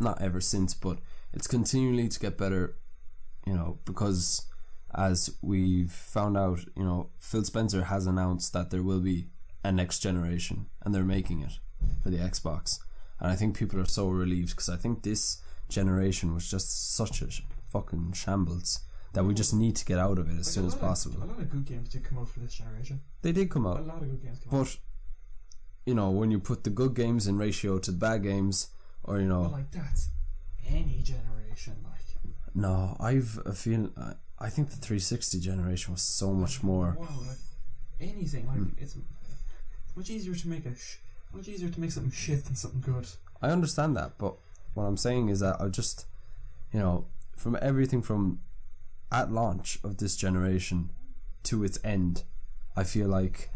not ever since, but it's continually to get better, you know, because as we've found out, you know, Phil Spencer has announced that there will be a next generation and they're making it for the Xbox, and I think people are so relieved because I think this generation was just such a fucking shambles that we just need to get out of it as soon as possible. A lot of good games did come out for this generation. They did come out. A lot of good games came out. But, you know, when you put the good games in ratio to the bad games, or, you know... But, like, that's any generation, like... No, I've a feeling... I think the 360 generation was so much more... Wow, like, anything, like, it's much easier to make much easier to make something shit than something good. I understand that, but what I'm saying is that I just, from everything from at launch of this generation to its end, I feel like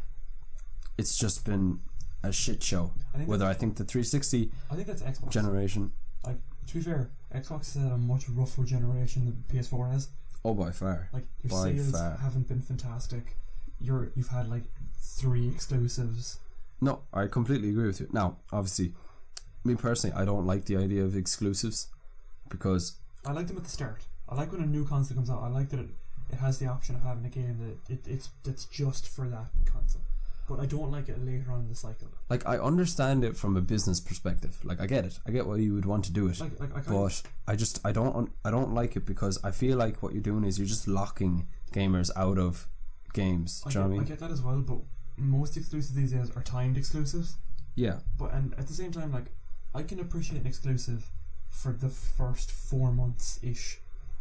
it's just been a shit show. I think the 360 I think that's Xbox generation. To be fair, Xbox has had a much rougher generation than PS4 has. Oh, by far. Like, your sales haven't been fantastic. You've had like 3 exclusives. No, I completely agree with you. Now, obviously, me personally, I don't like the idea of exclusives because I like them at the start. I like when a new console comes out. I like that it has the option of having a game that it's just for that console. But I don't like it later on in the cycle. Like, I understand it from a business perspective. Like, I get it. I get why you would want to do it. But I don't like it because I feel like what you're doing is you're just locking gamers out of games. Do you know what I mean? I get that as well, but most exclusives these days are timed exclusives. Yeah. And at the same time, like, I can appreciate an exclusive for the first 4 months-ish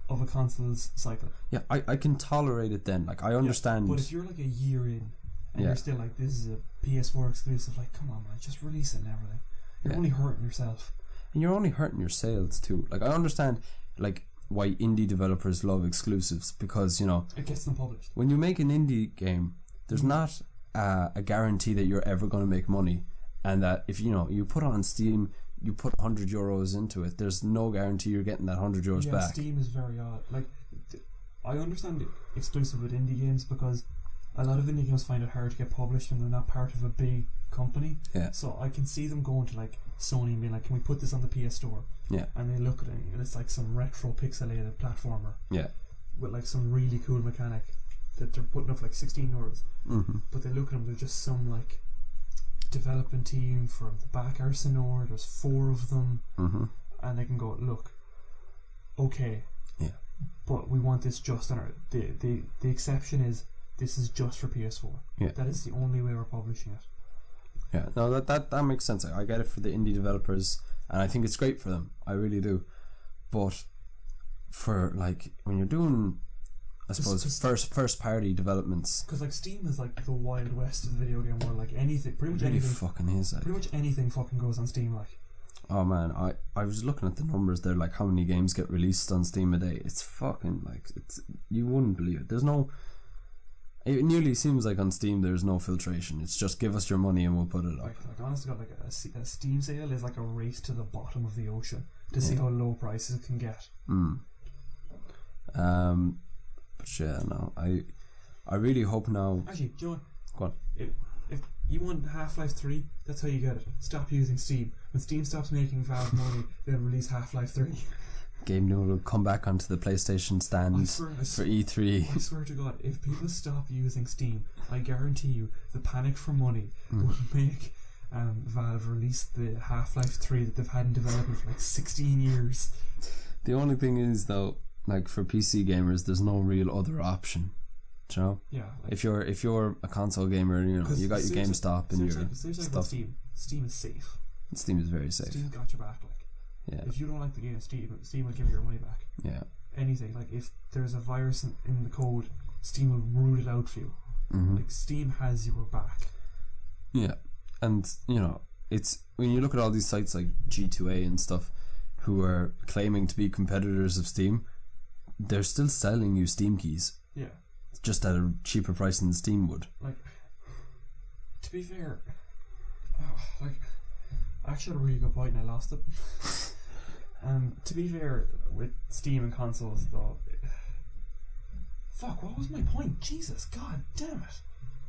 of a console's cycle. Yeah, I can tolerate it then. Like, I understand. But if you're like a year in and you're still like, this is a PS4 exclusive, like, come on, man, just release it and everything. You're only hurting yourself. And you're only hurting your sales too. Like, I understand, like, why indie developers love exclusives because, it gets them published. When you make an indie game, there's not a guarantee that you're ever going to make money, and that if you put on Steam, you put €100 into it, there's no guarantee you're getting that €100 back. Steam is very odd. Like, I understand exclusive with indie games because a lot of indie games find it hard to get published and they're not part of a big company. Yeah. So I can see them going to like Sony and being like, can we put this on the PS Store? Yeah. And they look at it and it's like some retro pixelated platformer. Yeah. With like some really cool mechanic that they're putting up like €16. Mm-hmm. But they look at them, they're just some like developing team from the back Arsenal. There's 4 of them. Mm-hmm. And they can go, look, okay. Yeah. But we want this just on our... The exception is this is just for PS4. Yeah. That is the only way we're publishing it. Yeah, no, that makes sense. I get it for the indie developers, and I think it's great for them. I really do. But for like when you're doing, I suppose first party developments, because like Steam is like the Wild West of the video game world. Like anything, pretty much really anything, fucking is. Like, pretty much anything fucking goes on Steam. Like, oh man, I was looking at the numbers there, like how many games get released on Steam a day. It's fucking like you wouldn't believe it. There's no. It nearly seems like on Steam there's no filtration. It's just give us your money and we'll put it up. Like honestly, like a Steam sale is like a race to the bottom of the ocean to see how low prices it can get. But yeah, no, I really hope now. Actually, do you know what? Go on. If you want Half-Life 3, that's how you get it. Stop using Steam. When Steam stops making Valve money, they'll release Half-Life 3. Game Newell will come back onto the PlayStation stand for E3. I swear to God, if people stop using Steam, I guarantee you the panic for money will make Valve release the Half-Life 3 that they've had in development for like 16 years. The only thing is though, like for PC gamers, there's no real other option. Do you know? Yeah. Like, if you're a console gamer, you got your GameStop and your stuff. Steam is safe. Steam is very safe. Steam got your back. Like, yeah. If you don't like the game, Steam will give you your money back. Yeah. Anything. Like if there's a virus in the code, Steam will root it out for you. Mm-hmm. Like Steam has your back. Yeah. And it's when you look at all these sites like G2A and stuff who are claiming to be competitors of Steam, they're still selling you Steam keys. Yeah. Just at a cheaper price than Steam would. Like, to be fair, I actually had a really good point and I lost it. To be fair, with Steam and consoles though, fuck, what was my point? Jesus, god damn it.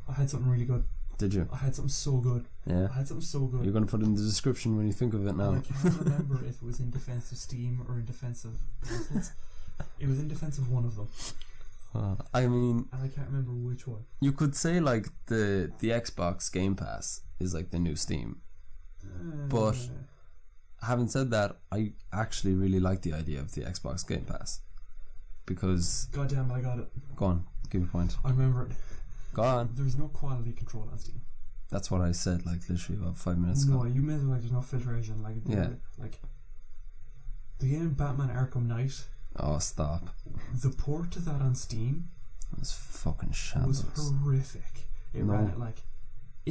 I had something really good. Did you? I had something so good. Yeah. I had something so good. You're going to put it in the description when you think of it now. I can't remember if it was in defense of Steam or in defense of consoles. It was in defense of one of them. I mean, and I can't remember which one. You could say like the Xbox Game Pass is like the new Steam. But having said that, I actually really like the idea of the Xbox Game Pass because goddamn, I got it. Go on, give me a point. I remember it. Go on. There's no quality control on Steam. That's what I said like literally about 5 minutes ago. No, you meant like there's no filtration. Like like the game Batman Arkham Knight. Oh, stop. The port to that on Steam was fucking shambles. Was horrific. It ran at like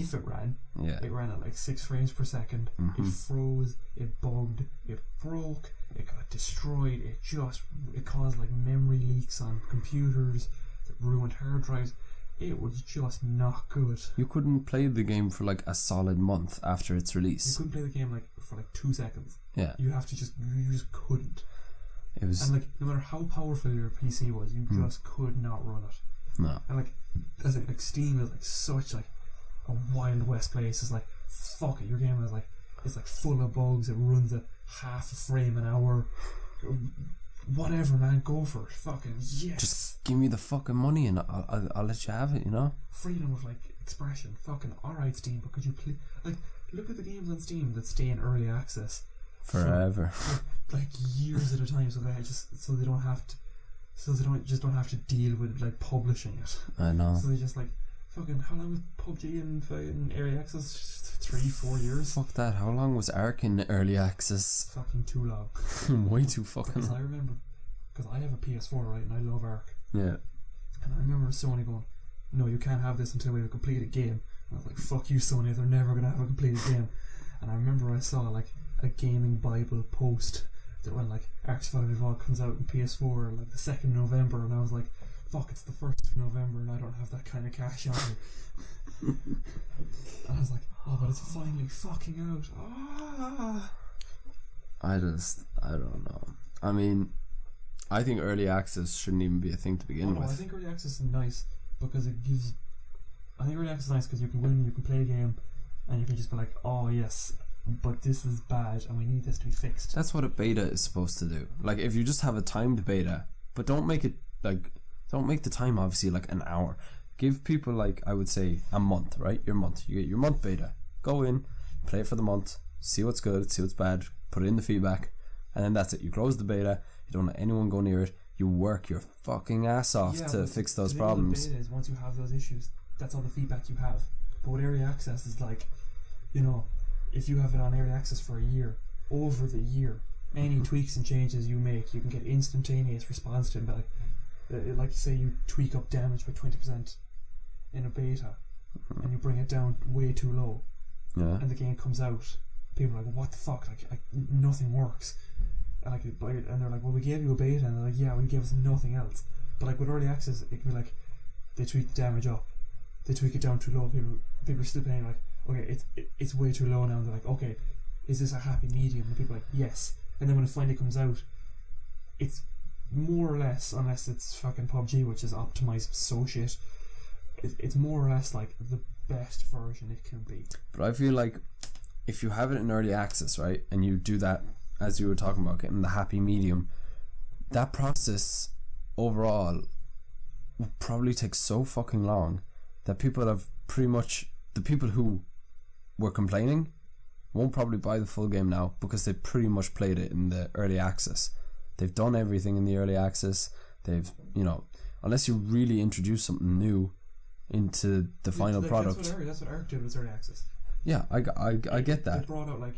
if it ran, Yeah. it ran at like 6 frames per second. It froze, it bugged, it broke, it got destroyed. It caused like memory leaks on computers, it ruined hard drives. It was just not good. You couldn't play the game for like a solid month after its You release. couldn't play the game like for like 2 seconds. Yeah. You just couldn't. It was And like no matter how powerful your PC was, you just could not run it. no. And like that's it, like Steam is like such like a Wild West place. It's like fuck it, your game is like it's like full of bugs. It runs at half a frame an hour. Whatever, man, go for it. Fucking yes. Just give me the fucking money and I'll let you have it, you know? Freedom of like expression. Fucking alright, Steam, but could you please like look at the games on Steam that stay in early access Forever. for like years at a time, so they don't have to deal with like publishing it. I know. So they just like fucking how long was PUBG in fucking early access? 3-4 years. Fuck that. How long was Ark in early access? Fucking too long. Way too fucking Because I long. remember, because I have a PS4, right, and I love Ark, Yeah. and I remember Sony going, "No, you can't have this until we have a completed game." And I was like, "Fuck you, Sony! They're never gonna have a completed game." And I remember I saw like a gaming Bible post that when like Ark Survival Evolved comes out in PS4 like the 2nd of November, and I was like, "Fuck! It's the 1st of November, and I don't have that kind of cash on me." And I was like, "Oh, but it's finally fucking out!" Ah. I don't know. I mean, I think early access shouldn't even be a thing to begin I with. think early access is nice because it gives. I think early access is nice because you can win, you can play a game, and you can just be like, "Oh yes, but this is bad, and we need this to be fixed." That's what a beta is supposed to do. Like, if you just have a timed beta, but don't make it like, don't make the time obviously like an hour. Give people like, I would say, a month, right? Your month. You get your month beta. Go in, play it for the month, see what's good, see what's bad, put it in the feedback, and then that's it. You close the beta. You don't let anyone go near it. You work your fucking ass off to but fix those the thing with problems. the beta is once you have those issues, that's all the feedback you have. But with early access is like, you know, if you have it on early access for a year, over the year, any tweaks and changes you make, you can get instantaneous response to it. Like say you tweak up damage by 20% in a beta, and you bring it down way too low, Yeah. and the game comes out, people are like, "What the fuck? Like nothing works." And they're like, "Well, we gave you a beta," and they're like, "Yeah, we gave us nothing else." But like with early access, it can be like they tweak the damage up, they tweak it down too low. People are still playing like, "Okay, it's way too low now." And they're like, "Okay, is this a happy medium?" And people are like, "Yes." And then when it finally comes out, it's more or less, unless it's fucking PUBG, which is optimized so shit, it's more or less like the best version it can be. But I feel like if you have it in early access, right, and you do that, as you were talking about, getting the happy medium, that process overall will probably take so fucking long that people have pretty much, the people who were complaining won't probably buy the full game now because they pretty much played it in the early access. They've done everything in the early access. They've, you know, unless you really introduce something new into the final product. That's what Ark did with early access. Yeah, I get They that. brought out like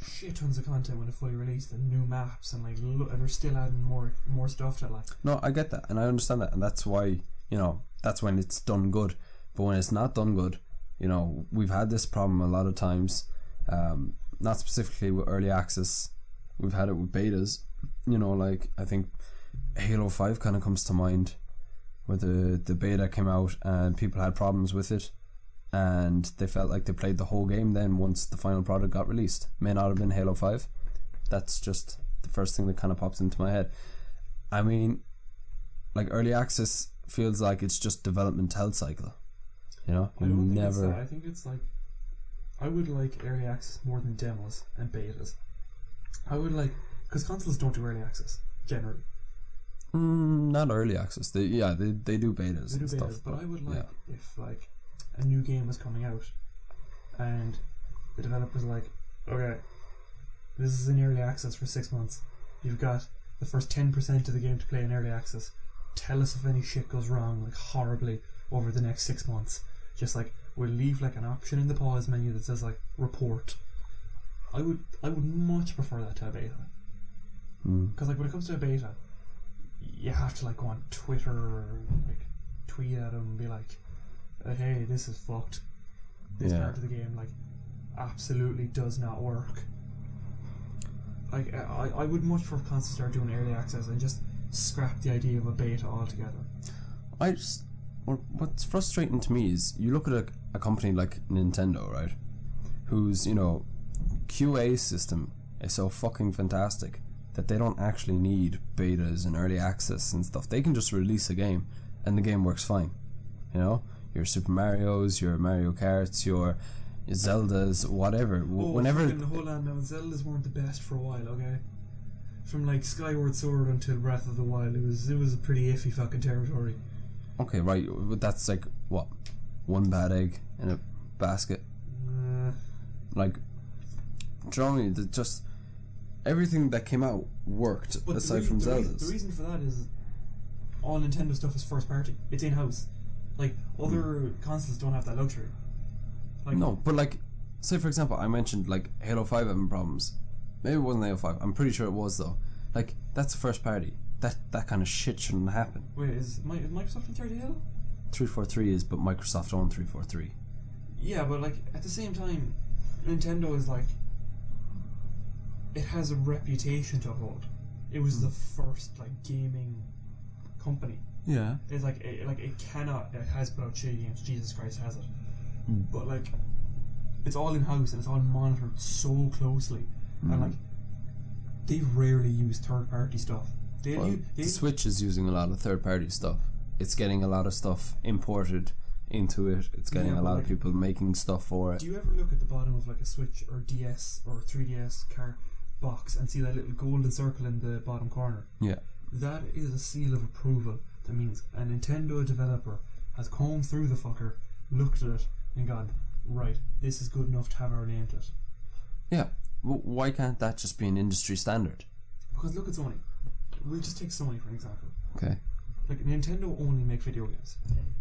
shit tons of content when it fully released, and new maps, and like and they're still adding more stuff to it. Like, No, I get that, and I understand that, and that's why, you know, that's when it's done good. But when it's not done good, you know, we've had this problem a lot of times. Not specifically with early access, we've had it with betas. You know, like I think Halo 5 kind of comes to mind, where the beta came out and people had problems with it, and they felt like they played the whole game then once the final product got released. May not have been Halo 5. That's just the first thing that kind of pops into my head. I mean, like early access feels like it's just development health cycle. You know, I don't think it's that. I think it's like, I would like early access more than demos and betas. I would like, because consoles don't do early access generally. Not early access. They do betas They do and betas, stuff. but I would like if like a new game was coming out and the developer's like, "Okay, this is in early access for 6 months. You've got the first 10% of the game to play in early access. Tell us if any shit goes wrong, like horribly, over the next 6 months. Just like we'll leave like an option in the pause menu that says like report." I would much prefer that to a beta, because like when it comes to a beta, you have to like go on Twitter or like tweet at them and be like, "Hey, this is fucked." this Yeah. part of the game like absolutely does not work. Like I would much prefer consoles start doing early access and just scrap the idea of a beta altogether. What's frustrating to me is you look at a company like Nintendo, right, whose QA system is so fucking fantastic that they don't actually need betas and early access and stuff. They can just release a game and the game works fine. Your Super Mario's, your Mario Karts, your Zeldas, whatever. Whenever. Hold on now, Zeldas weren't the best for a while, okay? From like Skyward Sword until Breath of the Wild, it was a pretty iffy fucking territory. Okay, right, but that's like what, one bad egg in a basket. Like, do you know what I mean? Just everything that came out worked, but aside from Zelda's. The reason for that is all Nintendo stuff is first party. It's in house. Like other consoles don't have that luxury. Like, no, but like, say for example, I mentioned like Halo 5 having problems. Maybe it wasn't Halo 5. I'm pretty sure it was though. Like, that's a first party. That kind of shit shouldn't happen. Wait, is Microsoft in charge of Halo? 343 is, but Microsoft owned 343. Yeah, but like at the same time, Nintendo is like, it has a reputation to uphold. It was the first like gaming company. Yeah. It's like it has put out shitty games. Jesus Christ, has it? But like, it's all in house and it's all monitored so closely, and like, they rarely use third party stuff. The Switch is using a lot of third party stuff. It's getting a lot of stuff imported into it. It's getting a lot of people making stuff for it. Do you ever look at the bottom of like a Switch or DS or 3DS car box and see that little golden circle in the bottom corner? Yeah. That is a seal of approval. That means a Nintendo developer has combed through the fucker, looked at it, and gone, right, this is good enough to have our name to it. Yeah. Well, why can't that just be an industry standard? Because look at Sony. We'll just take Sony for an example. Okay. Like, Nintendo only make video games.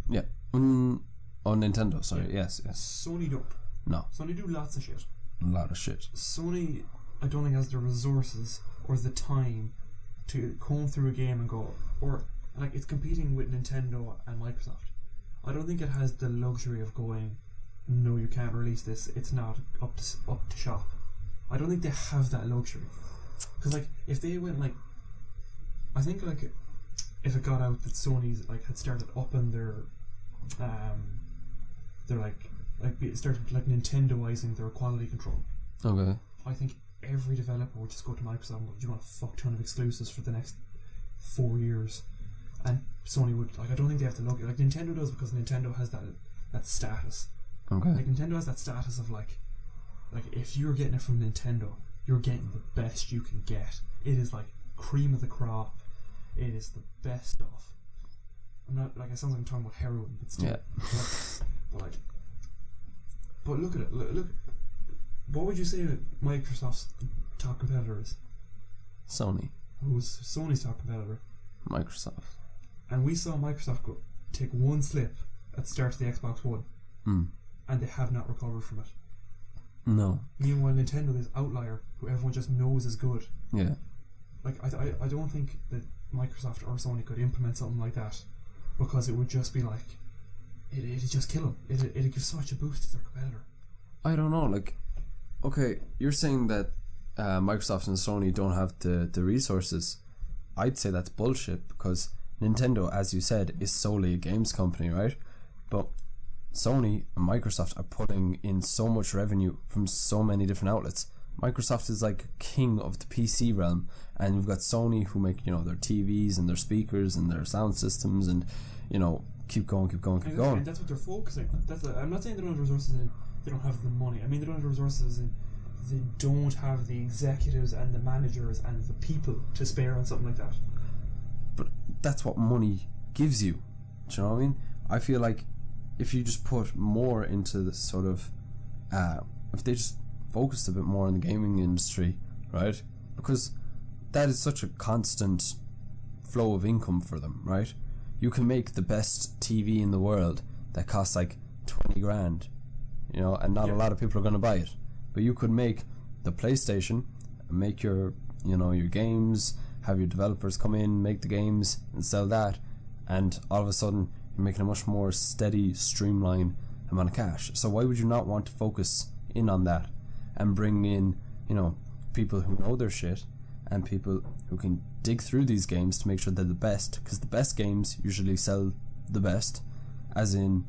Yeah. On Nintendo, sorry. Yeah. Yes. Sony don't. No. Sony do lots of shit. A lot of shit. Sony, I don't think, has the resources or the time to comb through a game and go, or like, it's competing with Nintendo and Microsoft. I don't think it has the luxury of going, no, you can't release this, it's not up to shop. I don't think they have that luxury. Because like, if they went like, I think like, if it got out that Sony's like had started upping their started like Nintendoizing their quality control. Okay. I think every developer would just go to Microsoft and go, do you want a fuck ton of exclusives for the next 4 years? And Sony would, like, I don't think they have to look like Nintendo does, because Nintendo has that status. Okay. Like, Nintendo has that status of like if you're getting it from Nintendo, you're getting the best you can get. It is like cream of the crop. It is the best stuff. I'm not like, it sounds like I'm talking about heroin, but still. Yeah. But look at it. Look. What would you say that Microsoft's top competitor is? Sony. Who's Sony's top competitor? Microsoft. And we saw Microsoft take one slip at the start of the Xbox One, and they have not recovered from it. No. Meanwhile, Nintendo, this outlier who everyone just knows is good. Yeah. Like, I don't think that Microsoft or Sony could implement something like that, because it would just be like, it'd just kill them. It'd give such a boost to their competitor. I don't know, like, okay, you're saying that Microsoft and Sony don't have the resources. I'd say that's bullshit, because Nintendo, as you said, is solely a games company, right? But Sony and Microsoft are pulling in so much revenue from so many different outlets. Microsoft is like king of the PC realm, and you've got Sony who make, their TVs and their speakers and their sound systems, and keep going. And that's what they're focusing on. I'm not saying they don't have the resources and they don't have the money. I mean, they don't have the resources and they don't have the executives and the managers and the people to spare on something like that. But that's what money gives you. Do you know what I mean? I feel like if you just put more into the sort of if they just focused a bit more on the gaming industry, right? Because that is such a constant flow of income for them, right? You can make the best TV in the world that costs like 20 grand, and not a lot of people are going to buy it. But you could make the PlayStation, make your games, have your developers come in, make the games and sell that, and all of a sudden you're making a much more steady, streamlined amount of cash. So why would you not want to focus in on that and bring in, people who know their shit and people who can dig through these games to make sure they're the best, because the best games usually sell the best, as in,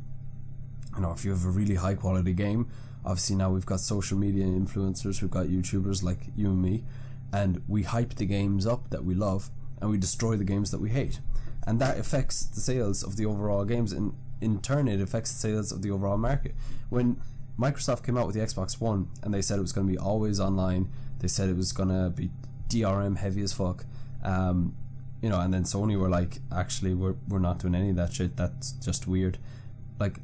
if you have a really high quality game, obviously now we've got social media influencers, we've got YouTubers like you and me, and we hype the games up that we love and we destroy the games that we hate, and that affects the sales of the overall games, and in turn it affects the sales of the overall market. When Microsoft came out with the Xbox One and they said it was going to be always online, they said it was going to be DRM heavy as fuck, and then Sony were like, actually we're not doing any of that shit, that's just weird. Like,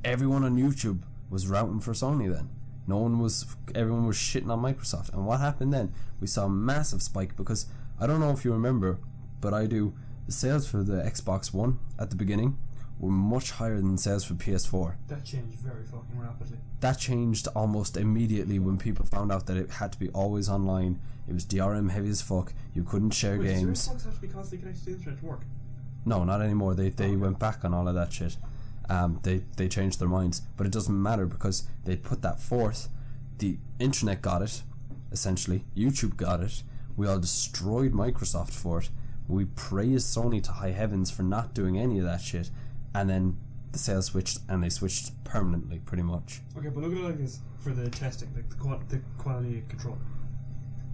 everyone on YouTube was routing for Sony then. Everyone was shitting on Microsoft. And what happened then? We saw a massive spike, because I don't know if you remember, but I do. The sales for the Xbox One at the beginning were much higher than sales for PS4. That changed very fucking rapidly. That changed almost immediately when people found out that it had to be always online. It was DRM heavy as fuck. You couldn't share games. Does your Xbox have to be constantly connected to the internet to work? No, not anymore. They went back on all of that shit. They changed their minds, but it doesn't matter because they put that forth. The internet got it, essentially. YouTube got it. We all destroyed Microsoft for it. We praised Sony to high heavens for not doing any of that shit, and then the sales switched, and they switched permanently, pretty much. Okay, but look at it like this for the testing, like the quality control.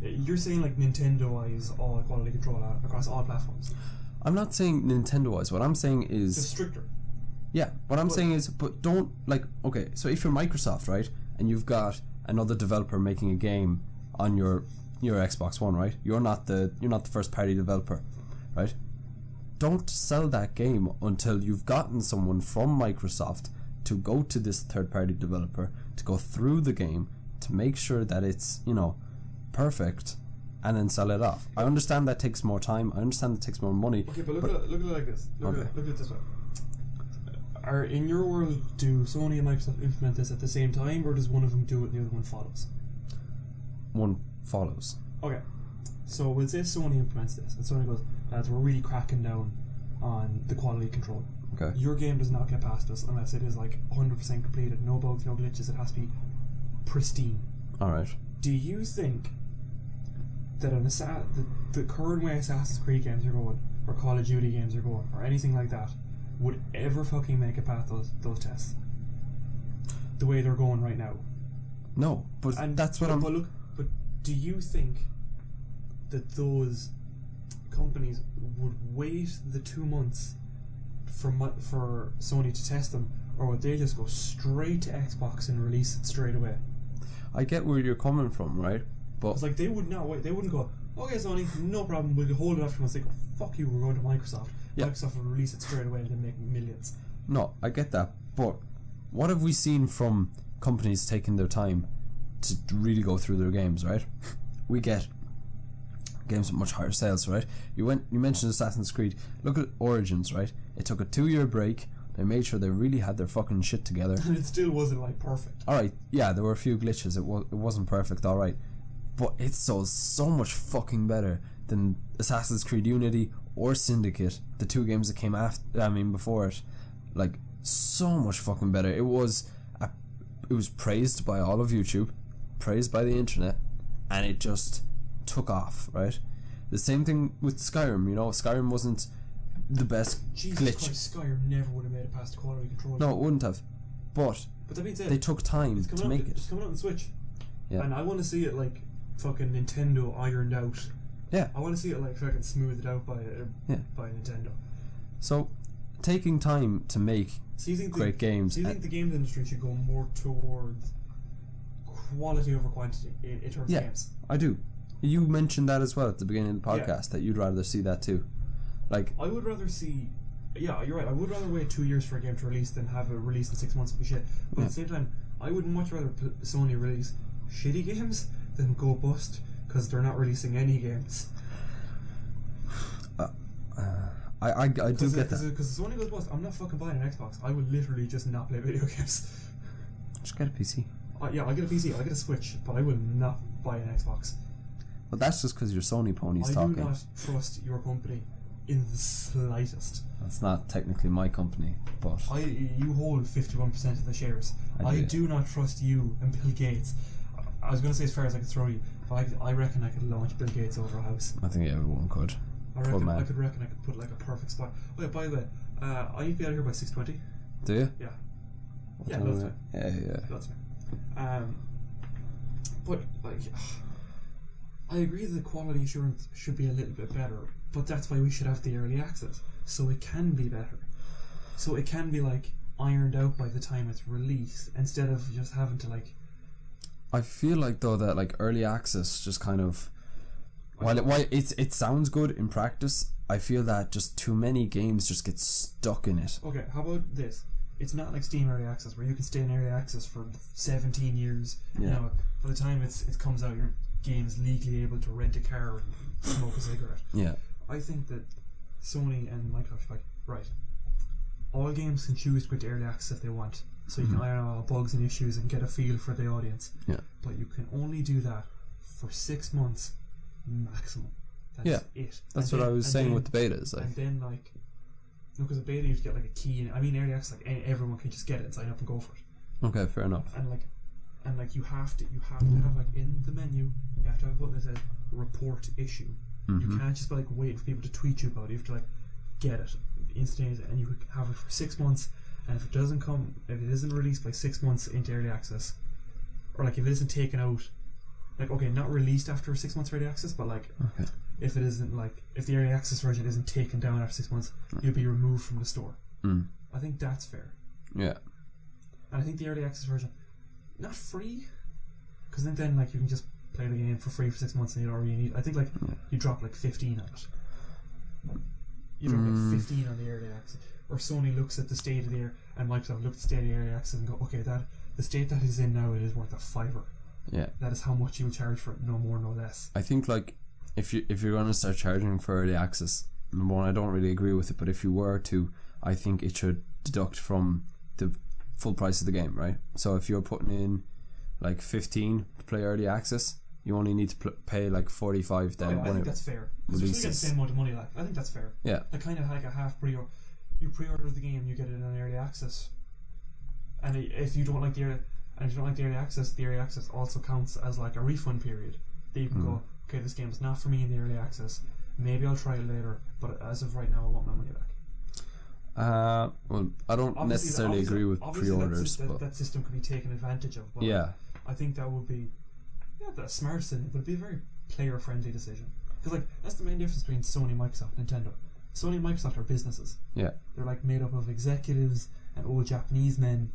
You're saying like Nintendo-wise, all quality control across all platforms. I'm not saying Nintendo-wise. What I'm saying is just stricter. Yeah, what I'm saying is, but don't, okay, so if you're Microsoft, right, and you've got another developer making a game on your Xbox One, right, you're not the first party developer, right? Don't sell that game until you've gotten someone from Microsoft to go to this third party developer to go through the game to make sure that it's, perfect, and then sell it off. I understand that takes more time, I understand it takes more money. Okay, but look at it like this. Look at it this way. In your world, do Sony and Microsoft implement this at the same time, or does one of them do it and the other one follows? One follows. Okay, so we'll say Sony implements this, and Sony goes, lads, we're really cracking down on the quality control. Okay. Your game does not get past us unless it is like 100% completed, no bugs, no glitches, it has to be pristine. Alright. Do you think that the current way Assassin's Creed games are going, or Call of Duty games are going, or anything like that, would ever fucking make it past those tests the way they're going right now? No, but that's what but do you think that those companies would wait the 2 months for Sony to test them, or would they just go straight to Xbox and release it straight away? I get where you're coming from, right? But it's like they would not wait. They wouldn't go, okay Sony, no problem, we'll hold it after months. They go, fuck you, we're going to Microsoft. Yeah. Microsoft will release it straight away and then make millions. No, I get that, but what have we seen from companies taking their time to really go through their games, right? We get games with much higher sales, right? You mentioned Assassin's Creed. Look at Origins, right? It took a 2-year break. They made sure they really had their fucking shit together. And it still wasn't like perfect. Alright, yeah, there were a few glitches. It wasn't perfect, alright. But it sold so much fucking better than Assassin's Creed Unity or Syndicate, the 2 games that came before it. Like, so much fucking better. It was praised by all of YouTube, praised by the internet, and it just took off, right? The same thing with Skyrim, Skyrim wasn't the best Jesus glitch. Christ, Skyrim never would have made it past the quality control. No, it wouldn't have. But that being said, they took time to make it. It's coming out on Switch. Yeah. And I want to see it like fucking Nintendo ironed out. Yeah. I want to see it like fucking smoothed out by Nintendo. So, taking time to make great games. Do you think the games industry should go more towards quality over quantity in terms of games? I do. You mentioned that as well at the beginning of the podcast, that you'd rather see that too. Like, I would rather see. Yeah, you're right. I would rather wait 2 years for a game to release than have it released in 6 months and be shit. But at the same time, I would much rather Sony release shitty games than go bust because they're not releasing any games. I do get that. Because Sony goes bust, I'm not fucking buying an Xbox. I would literally just not play video games. Just get a PC. Yeah, I'll get a PC, I'll get a Switch, but I will not buy an Xbox. But that's just because you're Sony ponies talking. I do not trust your company in the slightest. That's not technically my company, but You hold 51% of the shares. I do not trust you and Bill Gates. I was going to say as far as I could throw you, but I reckon I could launch Bill Gates over a house. I think everyone could. I could put like a perfect spot. Oh yeah, by the way, I need to be out of here by 6:20. Do you? Yeah. Yeah, lots of time. Yeah. Lots of time. But like, I agree that the quality assurance should be a little bit better, but that's why we should have the early access, so it can be better. So it can be like ironed out by the time it's released, instead of just having to like. I feel like though that like early access just kind of, while it sounds good in practice, I feel that just too many games just get stuck in it. Okay, how about this? It's not like Steam Early Access where you can stay in Early Access for 17 years. Yeah. You know, by the time it comes out, your game's legally able to rent a car and smoke a cigarette. Yeah. I think that Sony and Microsoft should be like, right, all games can choose to go to Early Access if they want, so you can iron out all bugs and issues and get a feel for the audience. Yeah. But you can only do that for 6 months maximum. That's it. That's what I was saying with the betas. Like. And then like, because a beta you get like a key. I mean, Early Access, like everyone can just get it and sign up and go for it. Okay, fair enough. And like you have to have like in the menu, you have to have what they said, report issue. You can't just be like waiting for people to tweet you about it. You have to like get it instantaneously, and you could have it for 6 months. And if it isn't released by 6 months into Early Access, or like if it isn't taken out, like okay, not released after 6 months Early Access, but like if it isn't like if the Early Access version isn't taken down after 6 months, you'll be removed from the store. I think that's fair. Yeah. And I think the Early Access version, not free, because then like you can just play the game for free for 6 months and you don't really need. I think like you drop like 15 on it. You drop like 15 on the Early Access, or Sony looks at the state of the air, and Microsoft looks at the state of the Early Access and go, okay, that the state that is in now, it is worth a $5. Yeah. That is how much you will charge for it, no more, no less. I think like if you're going to start charging for Early Access, number one, I don't really agree with it, but if you were to, I think it should deduct from the full price of the game, right? So if you're putting in like 15 to play Early Access, you only need to pay like 45 then. I think that's fair. Because you still get the same amount of money. Like I think that's fair. Yeah. Like kind of like a half pre-order. You pre-order the game, you get it in Early Access, and if you don't like the Early Access, the Early Access also counts as like a refund period. That you can go, okay, this game's not for me in the Early Access. Maybe I'll try it later, but as of right now, I want my money back. Well, I don't necessarily agree with pre-orders, but that system could be taken advantage of. But yeah, I think that would be that's smart decision, but it'd be a very player-friendly decision. Because like that's the main difference between Sony, Microsoft, Nintendo. Sony and Microsoft are businesses. Yeah, they're like made up of executives and old Japanese men.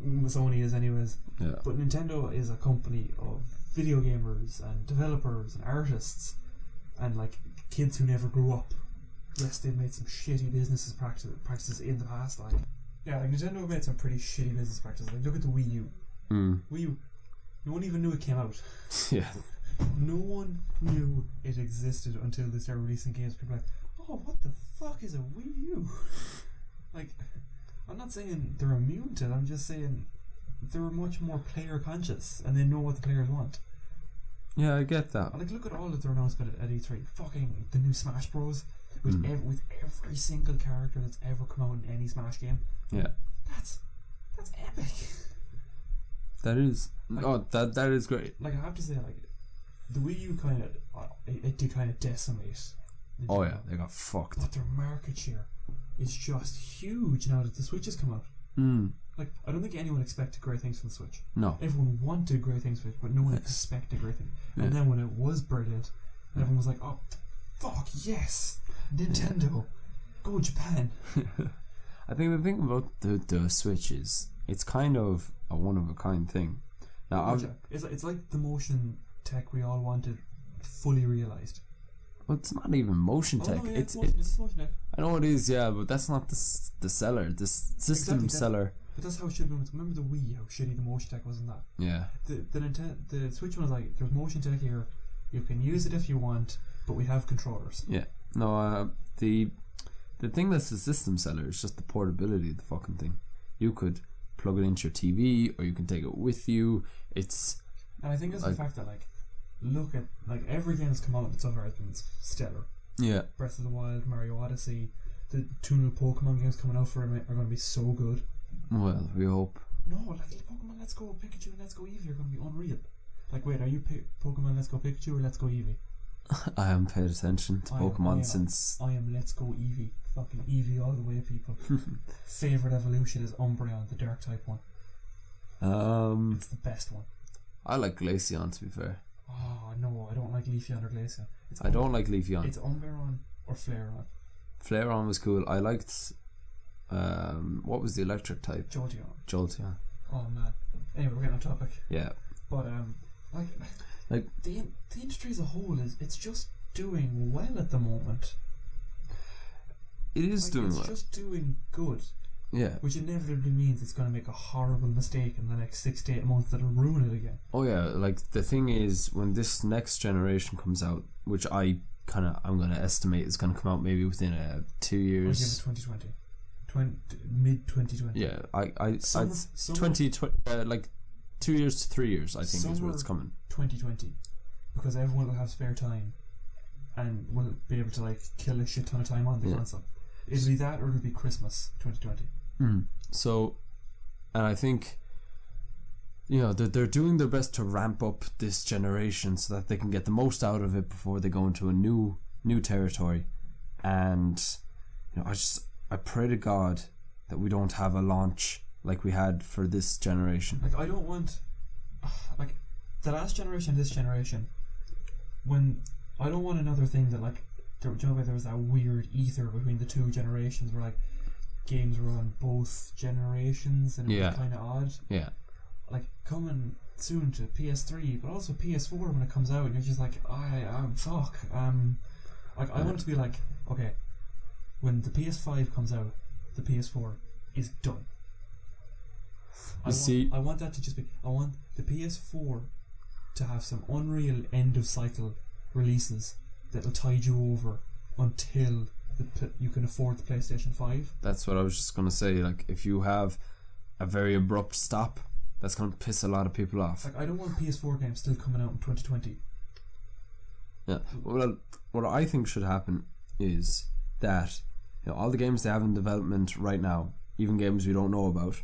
Sony is anyways. Yeah. But Nintendo is a company of video gamers and developers and artists and like kids who never grew up. Yes, they've made some shitty business practices in the past. Like Nintendo have made some pretty shitty business practices. Like look at the Wii U. Wii U. No one even knew it came out. Yeah. No one knew it existed until they started releasing games. People were like, oh, what the fuck is a Wii U? Like, I'm not saying they're immune to it. I'm just saying they're much more player conscious and they know what the players want. Yeah, I get that. Like, look at all of their announcement at E3. Fucking the new Smash Bros. With every single character that's ever come out in any Smash game. Yeah. That's epic. That is. Like, that is great. Like, I have to say, like, the Wii U it did kind of decimate. Oh yeah, they got fucked. But their market share is just huge now that the Switch has come out. Like, I don't think anyone expected great things from the Switch. No. Everyone wanted great things from it, but no one expected great things. And then when it was brilliant, everyone was like, oh, fuck, yes! Nintendo! Go Japan! I think the thing about the Switch is, it's kind of a one-of-a-kind thing. Now, it's like the motion tech we all wanted fully realised. Well, it's not even motion tech. No, yeah, it's motion tech. I know it is, yeah, but that's not the seller. The system seller. But that's how it should have been. Remember the Wii? How shitty the motion tech was in that. Yeah. The Switch one was like, there's motion tech here. You can use it if you want, but we have controllers. Yeah. No. The thing that's the system seller is just the portability of the fucking thing. You could plug it into your TV, or you can take it with you. And I think it's like, the fact that like, look at like every game that's come out so far has been stellar. Yeah. Breath of the Wild, Mario Odyssey. The 2 new Pokemon games coming out for it are going to be so good. Well, we hope. No, like Pokemon Let's Go Pikachu and Let's Go Eevee are going to be unreal. Like, wait, are you Pokemon Let's Go Pikachu or Let's Go Eevee? I haven't paid attention to Pokemon since. I am Let's Go Eevee. Fucking Eevee all the way, people. Favourite evolution is Umbreon, the Dark type one. It's the best one. I like Glaceon, to be fair. Oh, no, I don't like Leafeon or Glaceon. I don't like Leafeon. It's Umbreon or Flareon. Flareon was cool. I liked. What was the electric type? Jolteon. Oh, man. Anyway, we're getting off topic. Yeah. But, like the industry as a whole it's just doing well at the moment. It is doing well. It's just doing good. Yeah. Which inevitably means it's going to make a horrible mistake in the next 6 to 8 months that'll ruin it again. Oh yeah, like the thing is, when this next generation comes out, which I'm going to estimate is going to come out maybe within 2 years. I'll give it 2020. Mid 2020. Yeah, I 2020 like 2 years to 3 years. I think is where it's coming. 2020, because everyone will have spare time, and will be able to like kill a shit ton of time on the console. It'll be that, or it'll be Christmas 2020. So, and I think, they're doing their best to ramp up this generation so that they can get the most out of it before they go into a new territory. And I pray to God that we don't have a launch like we had for this generation. Like, I don't want, like, the last generation and this generation, when I don't want another thing that, like, there was that weird ether between the two generations where, like, games were on both generations and it was kind of odd. Yeah. Like, coming soon to PS3, but also PS4 when it comes out, and you're just like, fuck. Like, I want it to be like, okay, when the PS5 comes out, the PS4 is done. I want that to just be. I want the PS4 to have some unreal end of cycle releases that'll tide you over until you can afford the PlayStation 5. That's what I was just gonna say. Like, if you have a very abrupt stop, that's gonna piss a lot of people off. Like, I don't want PS4 games still coming out in 2020. Yeah. Well, what I think should happen is that all the games they have in development right now, even games we don't know about,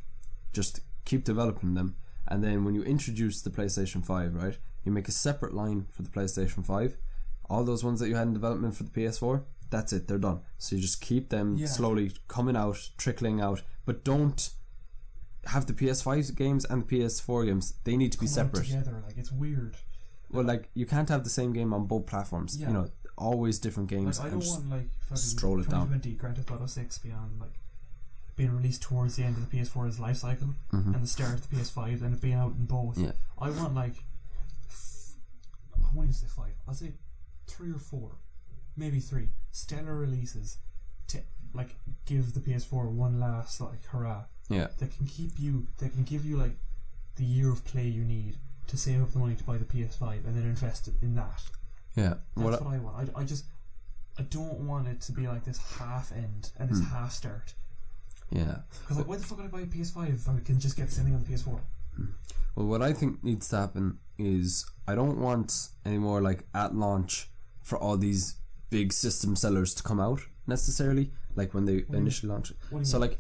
just keep developing them, and then when you introduce the PlayStation 5, right, you make a separate line for the PlayStation 5. All those ones that you had in development for the PS4, that's it, they're done. So you just keep them slowly coming out, trickling out, but don't have the PS5 games and the PS4 games. They need to be separate together. Like, it's weird. Well, like, you can't have the same game on both platforms. Always different games. Like, I don't want, like, stroll it down. 2020 Grand Theft Auto 6 beyond, like, being released towards the end of the PS4's life cycle and the start of the PS5 and it being out in both. Yeah. I want, like, I won't even say 5. I'll say 3 or 4, maybe 3 stellar releases to, like, give the PS4 one last, like, hurrah. Yeah. That can give you, like, the year of play you need to save up the money to buy the PS5 and then invest it in that. Yeah. That's what I want. I don't want it to be like this half end and this half start. Yeah. Because, like, why the fuck would I buy a PS5 if I can just get the same thing on the PS4? Well, what I think needs to happen is I don't want any more, like, at launch for all these big system sellers to come out necessarily, like when they initially launch it. So, like,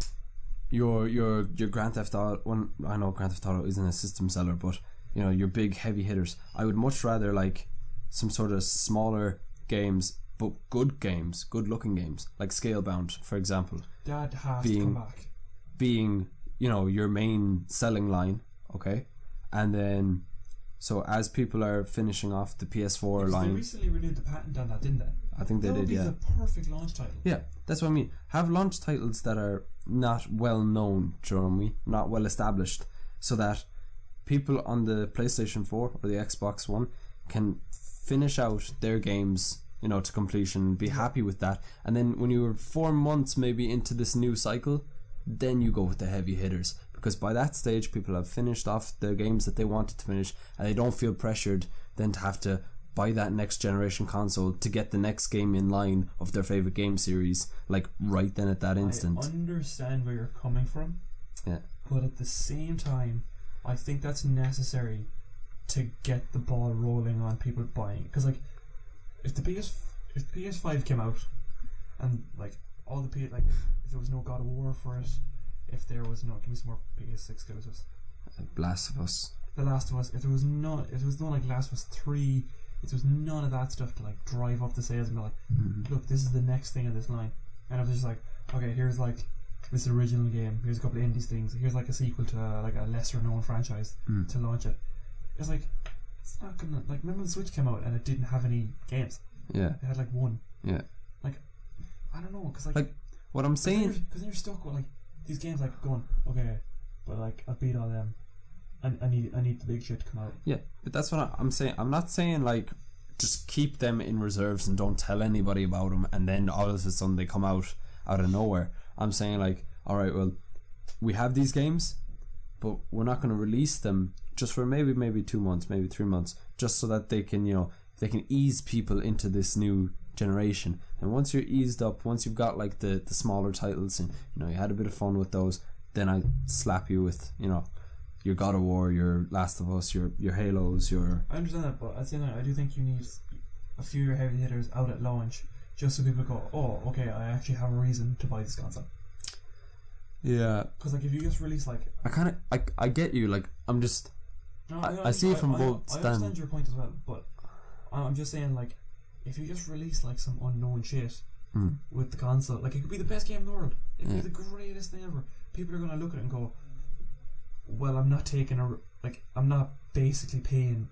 your Grand Theft Auto. One, I know Grand Theft Auto isn't a system seller, but your big heavy hitters. I would much rather like some sort of smaller games, but good games, good looking games, like Scalebound, for example. That has to come back. Being your main selling line, okay, and then so as people are finishing off the PS4 line, they recently renewed the patent on that, didn't they? I think they did. That would be the perfect launch title. Yeah, that's what I mean. Have launch titles that are not well known, do you know what I mean? Not well established, so that people on the PlayStation 4 or the Xbox One can finish out their games, to completion, be happy with that, and then when you were 4 months maybe into this new cycle, then you go with the heavy hitters, because by that stage people have finished off the games that they wanted to finish, and they don't feel pressured then to have to buy that next generation console to get the next game in line of their favorite game series, like right then at that instant. I understand where you're coming from, but at the same time I think that's necessary to get the ball rolling on people buying, because, like, if the if the PS5 came out and like all the like if there was no God of War for it, if there was no, give me some more PS6 exclusives. Last of Us. The Last of Us. If there was no like Last of Us 3, if there was none of that stuff to like drive up the sales and be like, look, this is the next thing in this line. And if it's just like, okay, here's like this original game, here's a couple of indies things, here's like a sequel to like a lesser known franchise to launch it. It's like, it's not gonna, like, remember the Switch came out and it didn't have any games? Yeah. It had like one. Yeah. Like, I don't know, because like what I'm saying, because then you're stuck with like these games like going, okay, but like I beat all them, and I need the big shit to come out. yeah, but that's what I'm saying. I'm not saying like just keep them in reserves and don't tell anybody about them, and then all of a sudden they come out of nowhere. I'm saying like, all right, well, we have these games, but we're not going to release them just for maybe 2 months, maybe 3 months, just so that they can, you know, they can ease people into this new generation. And once you're eased up, once you've got like the smaller titles and, you know, you had a bit of fun with those, then I slap you with, you know, your God of War, your Last of Us, your Halos, your... I understand that, but at the same time, I do think you need a few heavy hitters out at launch, just so people go, oh, okay, I actually have a reason to buy this console. Yeah. Because like if you just release like... I get you, like, I'm just... No, I see it from both stands. I understand your point as well, but I'm just saying, like, if you just release like some unknown shit with the console, like, it could be the best game in the world, it could be the greatest thing ever. People are going to look at it and go, well, I'm not basically paying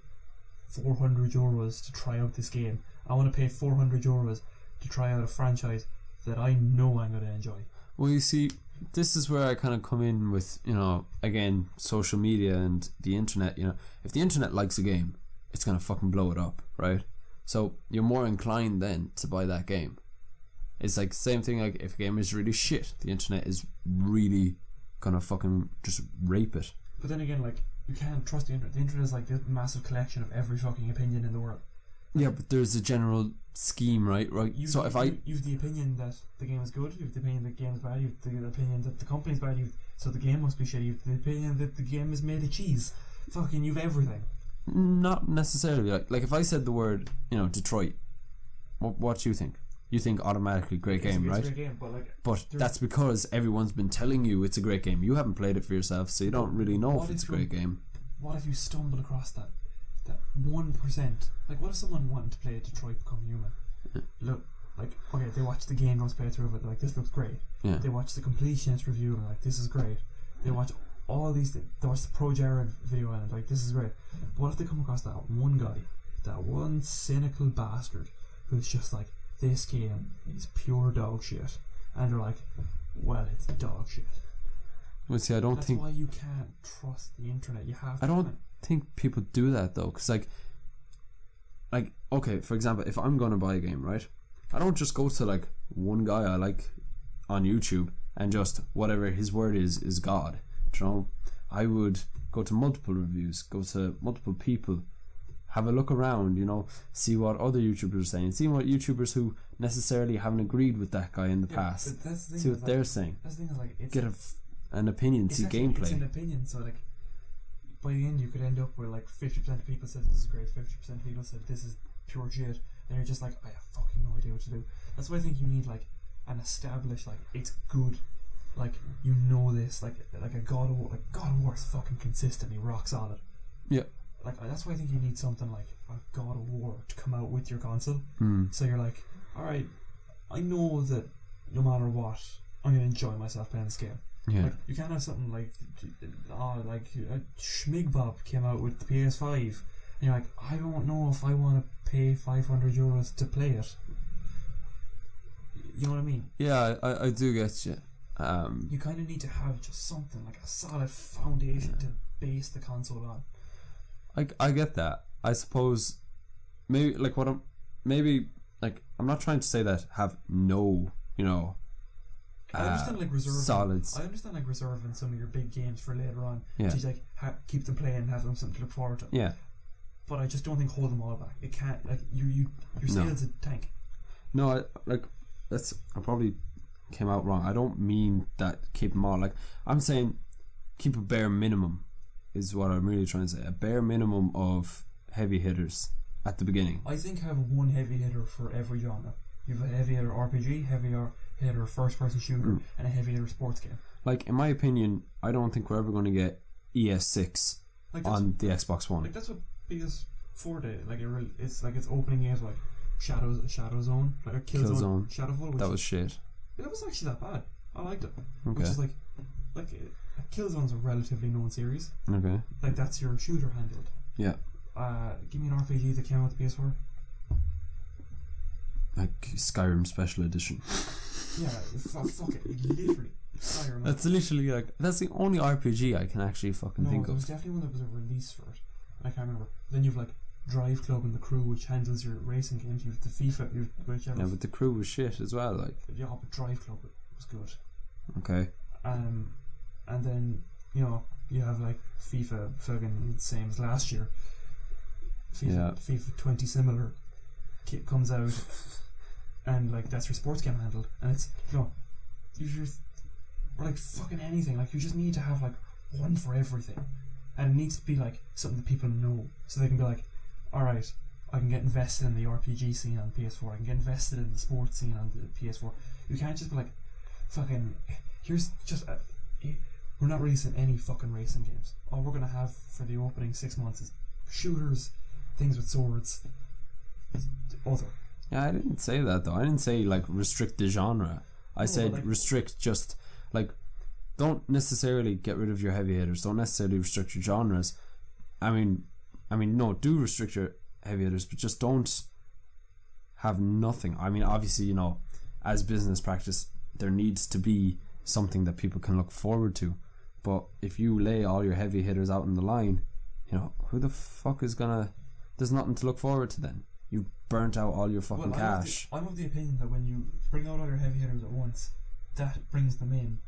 €400 to try out this game. I want to pay €400 to try out a franchise that I know I'm going to enjoy. Well, you see, this is where I kind of come in with, you know, again, social media and the internet. You know, if the internet likes a game, it's going to fucking blow it up, right? So you're more inclined then to buy that game. It's like the same thing, like if a game is really shit, the internet is really gonna fucking just rape it. But then again, like, you can't trust the internet. The internet is like this massive collection of every fucking opinion in the world. Yeah, but there's a general scheme, right? So if I use the opinion that the game is good, you have the opinion that the game is bad, you have the opinion that the company is bad, so the game must be shitty, you have the opinion that the game is made of cheese. Fucking, you've everything. Not necessarily. Like if I said the word, you know, Detroit, what do you think? You think automatically great game, right? It's a great game, but that's because everyone's been telling you it's a great game. You haven't played it for yourself, so you don't really know if it's a great game. What if you stumble across that 1%? Like, what if someone wanting to play Detroit Become Human? Look, like, okay, they watch the game notes play through of it, they're like, this looks great. Yeah. They watch the completionist review and they're like, this is great. They watch all these things. They watch the Pro Jared video and they're like, this is great. But what if they come across that one guy, that one cynical bastard who's just like, this game is pure dog shit, and they're like, well, it's dog shit. Well, see, That's why you can't trust the internet. You have to. I don't think people do that though, because like okay, for example, if I'm gonna buy a game, right, I don't just go to like one guy I like on YouTube and just whatever his word is God. You know, I would go to multiple reviews, go to multiple people, have a look around, you know, see what other YouTubers are saying, see what YouTubers who necessarily haven't agreed with that guy in the past, see what they're saying. That's the thing, is like, it's get an opinion, see gameplay. It's an opinion, so like by the end you could end up where like 50% of people said this is great, 50% of people said this is pure shit, and you're just like, I have fucking no idea what to do. That's why I think you need like an established, like, it's good, like, you know this, like a God of War. Like, God of War is fucking consistently rock solid. Yeah. Like, that's why I think you need something like a God of War to come out with your console. So you're like, alright, I know that no matter what, I'm going to enjoy myself playing this game. Yeah. Like, you can't have something like Schmigbob came out with the PS5, and you're like, I don't know if I want to pay €500 to play it. You know what I mean? Yeah, I do get you. You kind of need to have just something like a solid foundation to base the console on. I get that. I suppose maybe like I'm not trying to say that have no, you know, I understand like reserving solids. I understand like reserving some of your big games for later on. Yeah. To like keep them playing and have them something to look forward to. Yeah. But I just don't think hold them all back. It can't, like, your sales a tank. No, I probably came out wrong. I don't mean that keep them all. Like, I'm saying keep a bare minimum is what I'm really trying to say. A bare minimum of heavy hitters. at the beginning. I think have one heavy hitter for every genre. You've a heavy hitter RPG, heavy hitter first person shooter, and a heavy hitter sports game. Like, in my opinion, I don't think we're ever going to get ES6 on the Xbox One. Like, that's what PS4 did. Like, it's like its opening games like Shadow Zone, like a Killzone, Shadowfall. That was shit. It wasn't actually that bad. I liked it. Okay. Which is like Killzone's a relatively known series. Okay. Like, that's your shooter handled. Yeah. Give me an RPG that came out with PS4. Like Skyrim Special Edition. Yeah, fuck it, literally. Skyrim. That's literally like, that's the only RPG I can actually fucking think there was of. definitely one that was a release for it. I can't remember. Then you've like Drive Club and The Crew, which handles your racing games. You've the FIFA, whichever. Yeah, but The Crew was shit as well. Like, yeah, but Drive Club was good. Okay. And then you have like FIFA, fucking same as last year. FIFA 20 similar comes out, and like that's your sports game handled, and it's you just or like fucking anything. Like, you just need to have like one for everything, and it needs to be like something that people know, so they can be like, all right, I can get invested in the RPG scene on PS4. I can get invested in the sports scene on the PS4. You can't just be like, fucking, here's just we're not releasing any fucking racing games. All we're gonna have for the opening 6 months is shooters, things with swords. Other. Yeah, I didn't say that though. I didn't say like restrict the genre. I said like, restrict, just like, don't necessarily get rid of your heavy hitters. Don't necessarily restrict your genres. I mean, no, do restrict your heavy hitters, but just don't have nothing. I mean, obviously, as business practice, there needs to be something that people can look forward to. But if you lay all your heavy hitters out in the line, who the fuck is gonna? There's nothing to look forward to then. You burnt out all your fucking cash. I'm of the opinion that when you bring out all your heavy hitters at once, that brings them in,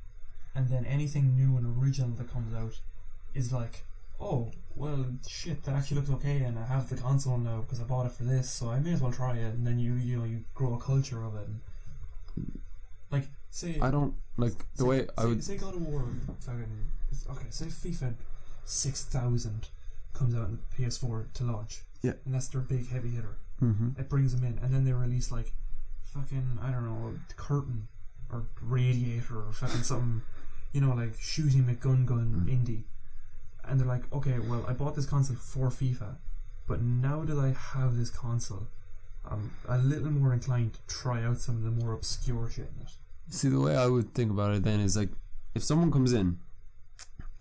and then anything new and original that comes out is like, oh, well, shit, that actually looks okay, and I have the console now because I bought it for this, so I may as well try it. And then you grow a culture of it. And, like, say I don't like the way I would say God of War. Say FIFA 6000 comes out on PS4 to launch. Yeah, and that's their big heavy hitter. Mm-hmm. It brings them in, and then they release like fucking, I don't know, Curtain or Radiator or fucking something, like Shooting McGun indie, and they're like, okay, well, I bought this console for FIFA, but now that I have this console, I'm a little more inclined to try out some of the more obscure shit in it. See, the way I would think about it then is like, if someone comes in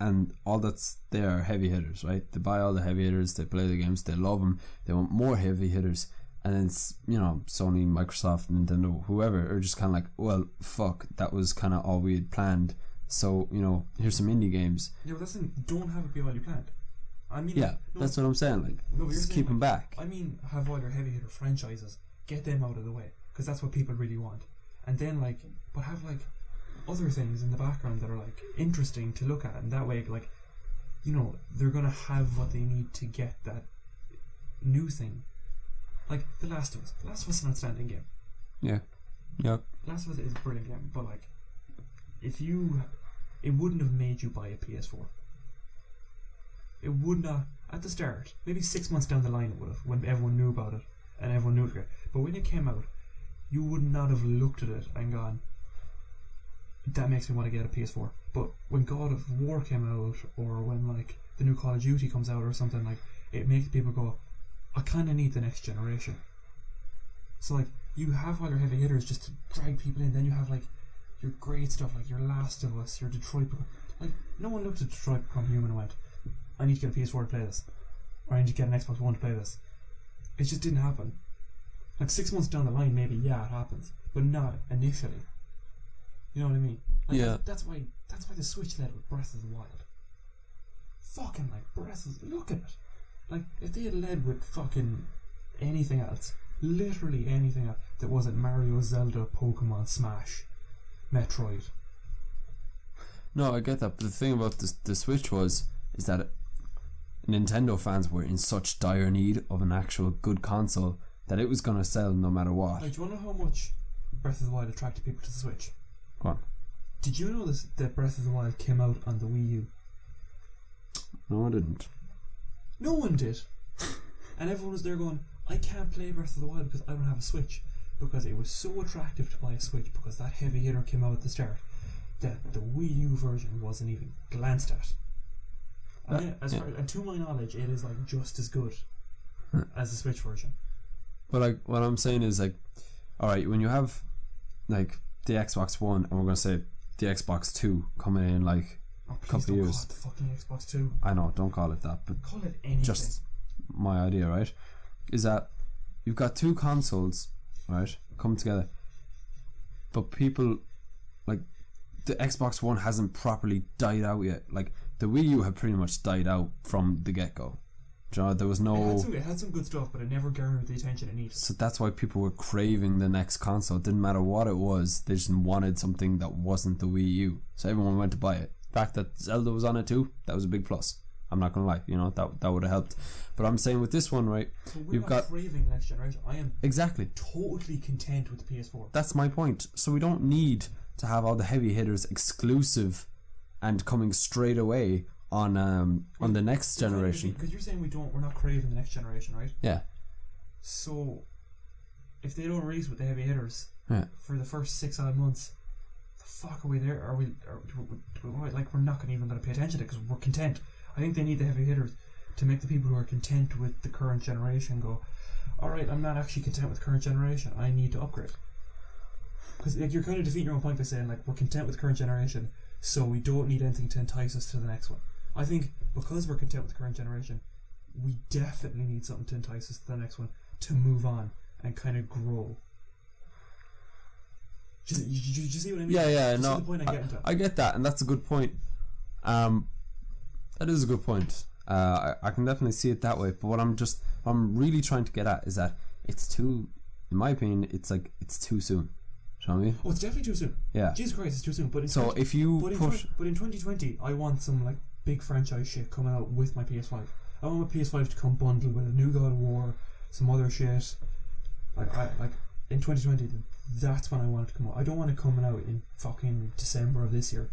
and all that's there are heavy hitters, right? They buy all the heavy hitters, they play the games, they love them, they want more heavy hitters, and then Sony, Microsoft, Nintendo, whoever are just kind of like, well, fuck, that was kind of all we had planned, so here's some indie games. Yeah, but that's the thing, don't have it be all you planned. I mean, yeah, that's what I'm saying. Like, just keep them back. I mean, have all your heavy hitter franchises, get them out of the way, because that's what people really want, and then but have other things in the background that are interesting to look at, and that way they're gonna have what they need to get that new thing. Like The Last of Us. The Last of Us is an outstanding game. Yeah. Last of Us is a brilliant game, but it wouldn't have made you buy a PS4. It would not at the start. Maybe 6 months down the line it would have, when everyone knew about it and everyone knew it. But when it came out, you would not have looked at it and gone, that makes me want to get a PS4. But when God of War came out, or when the new Call of Duty comes out or something, it makes people go, I kind of need the next generation. So you have all your heavy hitters just to drag people in. Then you have your great stuff like your Last of Us, your Detroit. No one looked at Detroit Become Human and went, I need to get a PS4 to play this, or I need to get an Xbox One to play this. It just didn't happen. 6 months down the line, maybe, yeah, it happens, but not initially. You know what I mean? Yeah. That's why the Switch led with Breath of the Wild. Fucking look at it. If they had led with fucking anything else, literally anything else that wasn't Mario, Zelda, Pokemon, Smash, Metroid. No, I get that, but the thing about the Switch is that Nintendo fans were in such dire need of an actual good console that it was going to sell no matter what. Do you want to know how much Breath of the Wild attracted people to the Switch? Go on. Did you know that Breath of the Wild came out on the Wii U? No, I didn't. No one did. And everyone was there going, I can't play Breath of the Wild because I don't have a Switch, because it was so attractive to buy a Switch because that heavy hitter came out at the start that the Wii U version wasn't even glanced at. And to my knowledge, it is like just as good as the Switch version. But like what I'm saying is like, all right, when you have like the Xbox One and we're gonna say the Xbox 2 coming in like a couple of years. Call it the fucking Xbox 2. I know, don't call it that, but Call it anything. just my idea, right? Is that you've got two consoles, right, come together, but people like the Xbox One hasn't properly died out yet. Like the Wii U had pretty much died out from the get go. You know, there was no. It had some good stuff, but it never garnered the attention it needed. So that's why people were craving the next console. It didn't matter what it was; they just wanted something that wasn't the Wii U. So everyone went to buy it. The fact that Zelda was on it too, that was a big plus. I'm not gonna lie, you know, that would have helped. But I'm saying with this one, right? So we're not craving the next generation. I am exactly totally content with the PS4. That's my point. So we don't need to have all the heavy hitters exclusive and coming straight away on the next generation. Because you're saying we're not craving the next generation, right? Yeah. So if they don't release with the heavy hitters for the first 6 odd months, the fuck are we there? We're not even going to pay attention to it because we're content. I think they need the heavy hitters to make the people who are content with the current generation go, alright, I'm not actually content with the current generation, I need to upgrade. Because like, you're kind of defeating your own point by saying like we're content with the current generation, so we don't need anything to entice us to the next one. I think because we're content with the current generation, we definitely need something to entice us to the next one, to move on and kind of grow. Do you see what I mean? Yeah, no, the point I'm getting to? I get that, and that's a good point. That is a good point. I can definitely see it that way. But what I'm really trying to get at is that it's too, in my opinion, it's too soon. Do you know what I mean? Oh, it's definitely too soon. Yeah. Jesus Christ, it's too soon. But in so if you but in 2020, I want some like big franchise shit coming out with my PS5. I want my PS5 to come bundled with a new God of War, some other shit. Like in 2020, that's when I want it to come out. I don't want it coming out in fucking December of this year.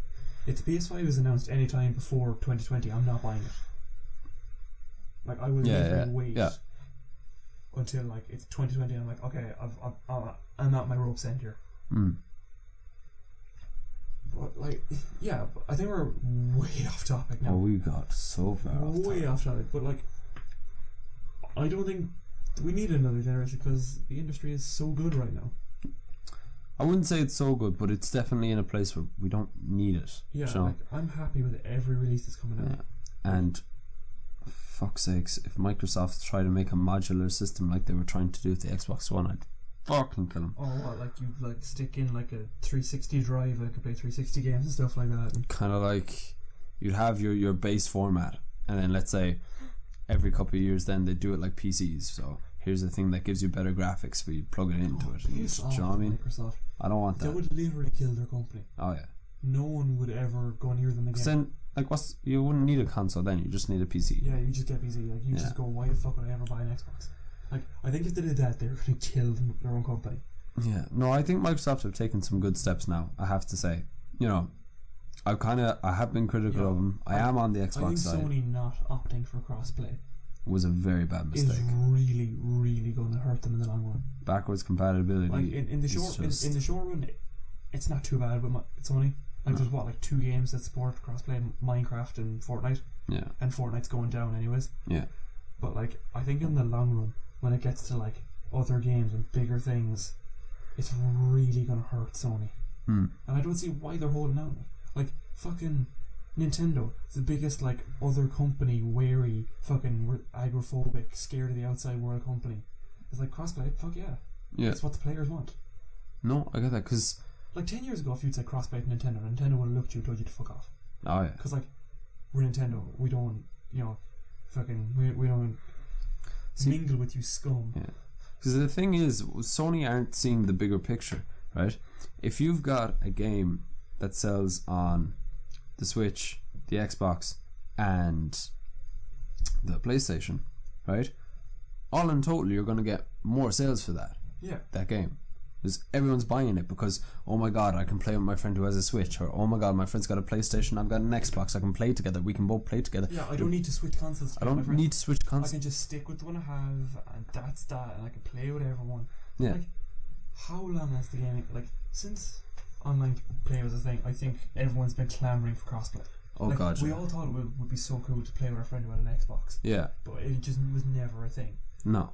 If the PS5 is announced any time before 2020, I'm not buying it. Like I will never wait until like it's 2020 and I'm like, okay, I'm at my rope's end here. But like, yeah, I think we're way off topic now. Oh, we got so far off topic. But like, I don't think we need another generation because the industry is so good right now. I wouldn't say it's so good, but it's definitely in a place where we don't need it. Yeah, so, like, I'm happy with every release that's coming out. And fuck's sakes, if Microsoft try to make a modular system like they were trying to do with the Xbox One, I'd fucking kill them. Oh, what, like you like stick in like a 360 drive and I could play 360 games and stuff like that. Kind of like you'd have your base format, and then let's say every couple of years then they do it like PCs. So here's the thing that gives you better graphics, but you plug it into it. Do you know what I mean? Microsoft. I don't want that. That would literally kill their company. Oh yeah. No one would ever go near them again. Then, like, you wouldn't need a console then. You just need a PC. Yeah, you just get PC. Like, you just go, why the fuck would I ever buy an Xbox? Like, I think if they did that, they're going to kill their own company. Yeah. No, I think Microsoft have taken some good steps now, I have to say. You know, I have been critical of them. I am on the Xbox side. I think Sony not opting for crossplay was a very bad mistake. Is really, really going to hurt them in the long run. Backwards compatibility. Like in the short run, it's not too bad. But Sony, like there's like 2 games that support crossplay: Minecraft and Fortnite. Yeah. And Fortnite's going down anyways. Yeah. But like I think in the long run, when it gets to like other games and bigger things, it's really gonna hurt Sony. And I don't see why they're holding out. Like fucking Nintendo, the biggest like other company, wary, fucking agoraphobic, scared of the outside world company. It's like crossplay, fuck yeah. That's what the players want. No, I get that, because like 10 years ago, if you'd said crossplay to Nintendo would have looked at you and told you to fuck off. Oh yeah. Because like we're Nintendo, we don't, we don't mingle with you scum. Yeah. Because the thing is, Sony aren't seeing the bigger picture, right? If you've got a game that sells on the Switch, the Xbox, and the PlayStation, right? All in total, you're going to get more sales for that. Yeah. That game. Because everyone's buying it because, oh my god, I can play with my friend who has a Switch, or oh my god, my friend's got a PlayStation, I've got an Xbox, I can play together, we can both play together. Yeah, I don't need to switch consoles. I don't need to switch I consoles. can just stick with the one I have, and that's that, and I can play with everyone. Yeah. Like, how long has the gaming, like, since online play was a thing, I think everyone's been clamouring for crossplay. Oh like, god, we yeah. all thought it would be so cool to play with our friend who had an Xbox. Yeah. But it just was never a thing. No.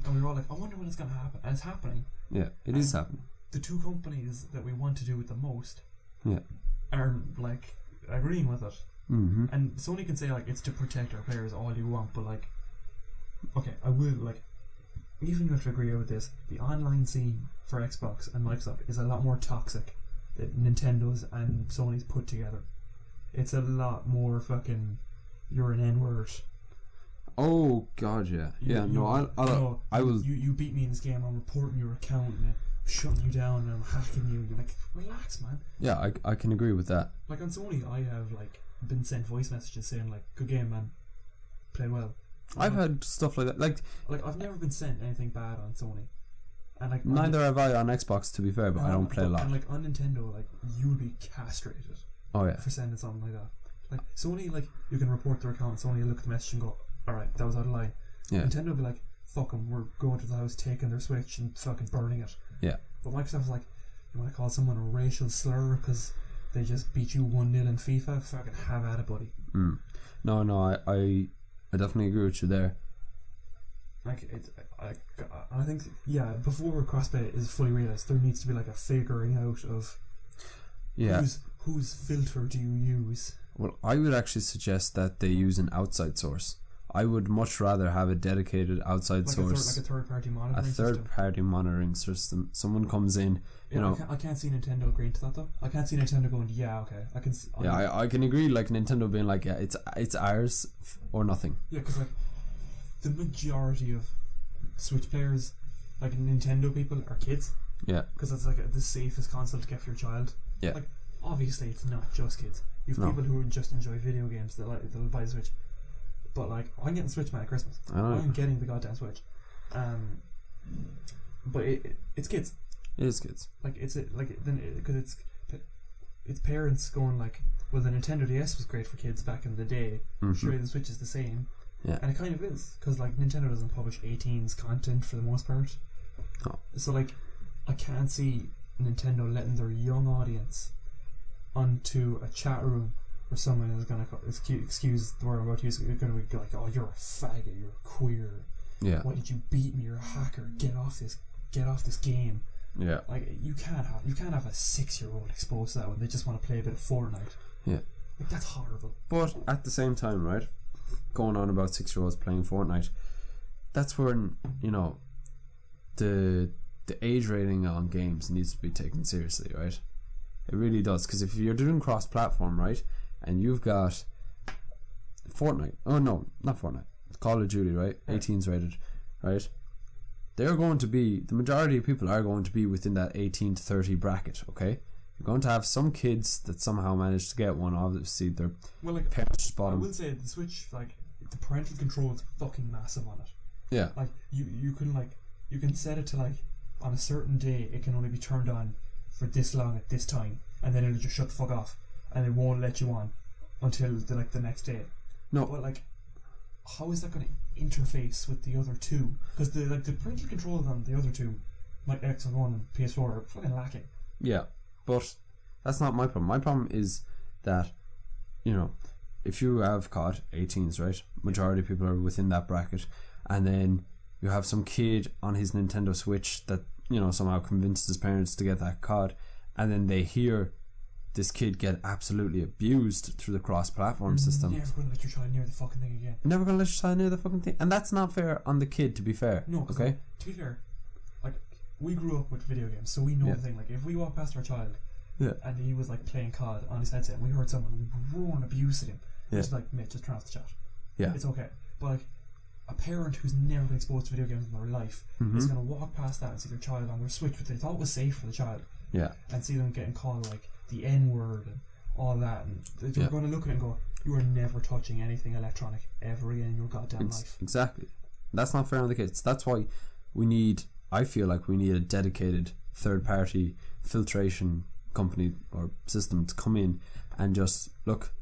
And we were all like, I wonder when it's going to happen. And it's happening. Yeah, it is happening. The two companies that we want to do it the most Yeah. are, like, agreeing with it. Mm-hmm. And Sony can say, like, it's to protect our players all you want, but, like, okay, I will, like, even you have to agree with this, the online scene for Xbox and Microsoft is a lot more toxic than Nintendo's and Sony's put together. It's a lot more fucking, you're an N-word. Oh god, yeah. Yeah, I will. You beat me in this game, I'm reporting your account and I'm shutting you down and I'm hacking you. You're like, relax, man. Yeah, I can agree with that. Like on Sony, I have like been sent voice messages saying like, good game, man, played well. I've had stuff like that. Like I've never been sent anything bad on Sony, and like neither have I on Xbox, to be fair, but I don't play a lot. And like on Nintendo, like you'll be castrated. Oh yeah. For sending something like that. Like Sony, like you can report their account. Sony will look at the message and go, all right, that was out of line. Yeah. Nintendo will be like, fuck them, we're going to the house, taking their Switch and fucking burning it. Yeah. But Microsoft's like, you want to call someone a racial slur because they just beat you 1-0 in FIFA? Fucking have at it, buddy. No, I definitely agree with you there. Like I think before crossplay is fully realised, there needs to be like a figuring out of whose filter do you use. Well, I would actually suggest that they use an outside source. I would much rather have a dedicated outside source, like a third party monitoring a third party monitoring system. Someone comes in, you know. I can't see Nintendo agreeing to that though. I can't see Nintendo going, yeah, okay, I can. I can agree. Like Nintendo being like, yeah, it's ours or nothing. Yeah, because like the majority of Switch players, like Nintendo people, are kids. Yeah. Because that's like the safest console to get for your child. Yeah. Like obviously it's not just kids. You've people who just enjoy video games that they'll buy the Switch. But like I'm getting Switch man at Christmas. I'm getting the goddamn Switch. But it's kids. It is kids. Like because it's parents going like, well, the Nintendo DS was great for kids back in the day. Surely the Switch is the same. Yeah. And it kind of is, because like Nintendo doesn't publish 18's content for the most part. No. So like I can't see Nintendo letting their young audience onto a chat room where someone is gonna excuse the word I'm about to use. You're gonna be like, oh, you're a faggot, you're a queer. Yeah. Why did you beat me? You're a hacker. Get off this game. Yeah. Like you can't have a 6-year-old exposed to that when they just want to play a bit of Fortnite. Yeah. Like that's horrible. But at the same time, right, going on about 6-year-olds playing Fortnite, that's when, you know, the age rating on games needs to be taken seriously, right? It really does, because if you're doing cross-platform, right, and you've got Fortnite, oh no, not Fortnite, Call of Duty, right, 18's rated, right, they're going to be, the majority of people are going to be within that 18 to 30 bracket, okay? You're going to have some kids that somehow managed to get one, obviously their parents just bought them. I will say the Switch, like, the parental control is fucking massive on it. Yeah. Like, you can set it to, like, on a certain day it can only be turned on for this long at this time, and then it'll just shut the fuck off, and it won't let you on until the next day. No. But like, how is that going to interface with the other two? Because the parental controls on the other two, like Xbox One and PS4, are fucking lacking. Yeah, but that's not my problem. My problem is that, you know, if you have COD 18s, right, majority of people are within that bracket, and then you have some kid on his Nintendo Switch that, you know, somehow convinced his parents to get that COD, and then they hear this kid get absolutely abused through the cross-platform system. You're never going to let your child near the fucking thing again. You're never going to let your child near the fucking thing, and that's not fair on the kid, to be fair. No, okay. Like, to be fair, like we grew up with video games, so we know the thing. Like if we walk past our child, and he was like playing COD on his headset, and we heard someone roaring abuse at him, it's like, mate, just turn off the chat. Yeah, it's okay. But like, a parent who's never been exposed to video games in their life is going to walk past that and see their child on their Switch, which they thought was safe for the child, and see them getting called like the N-word and all that, and they're going to look at it and go, you are never touching anything electronic ever again in your goddamn life. Exactly. That's not fair on the kids. That's why I feel like we need a dedicated third-party filtration company or system to come in and just look,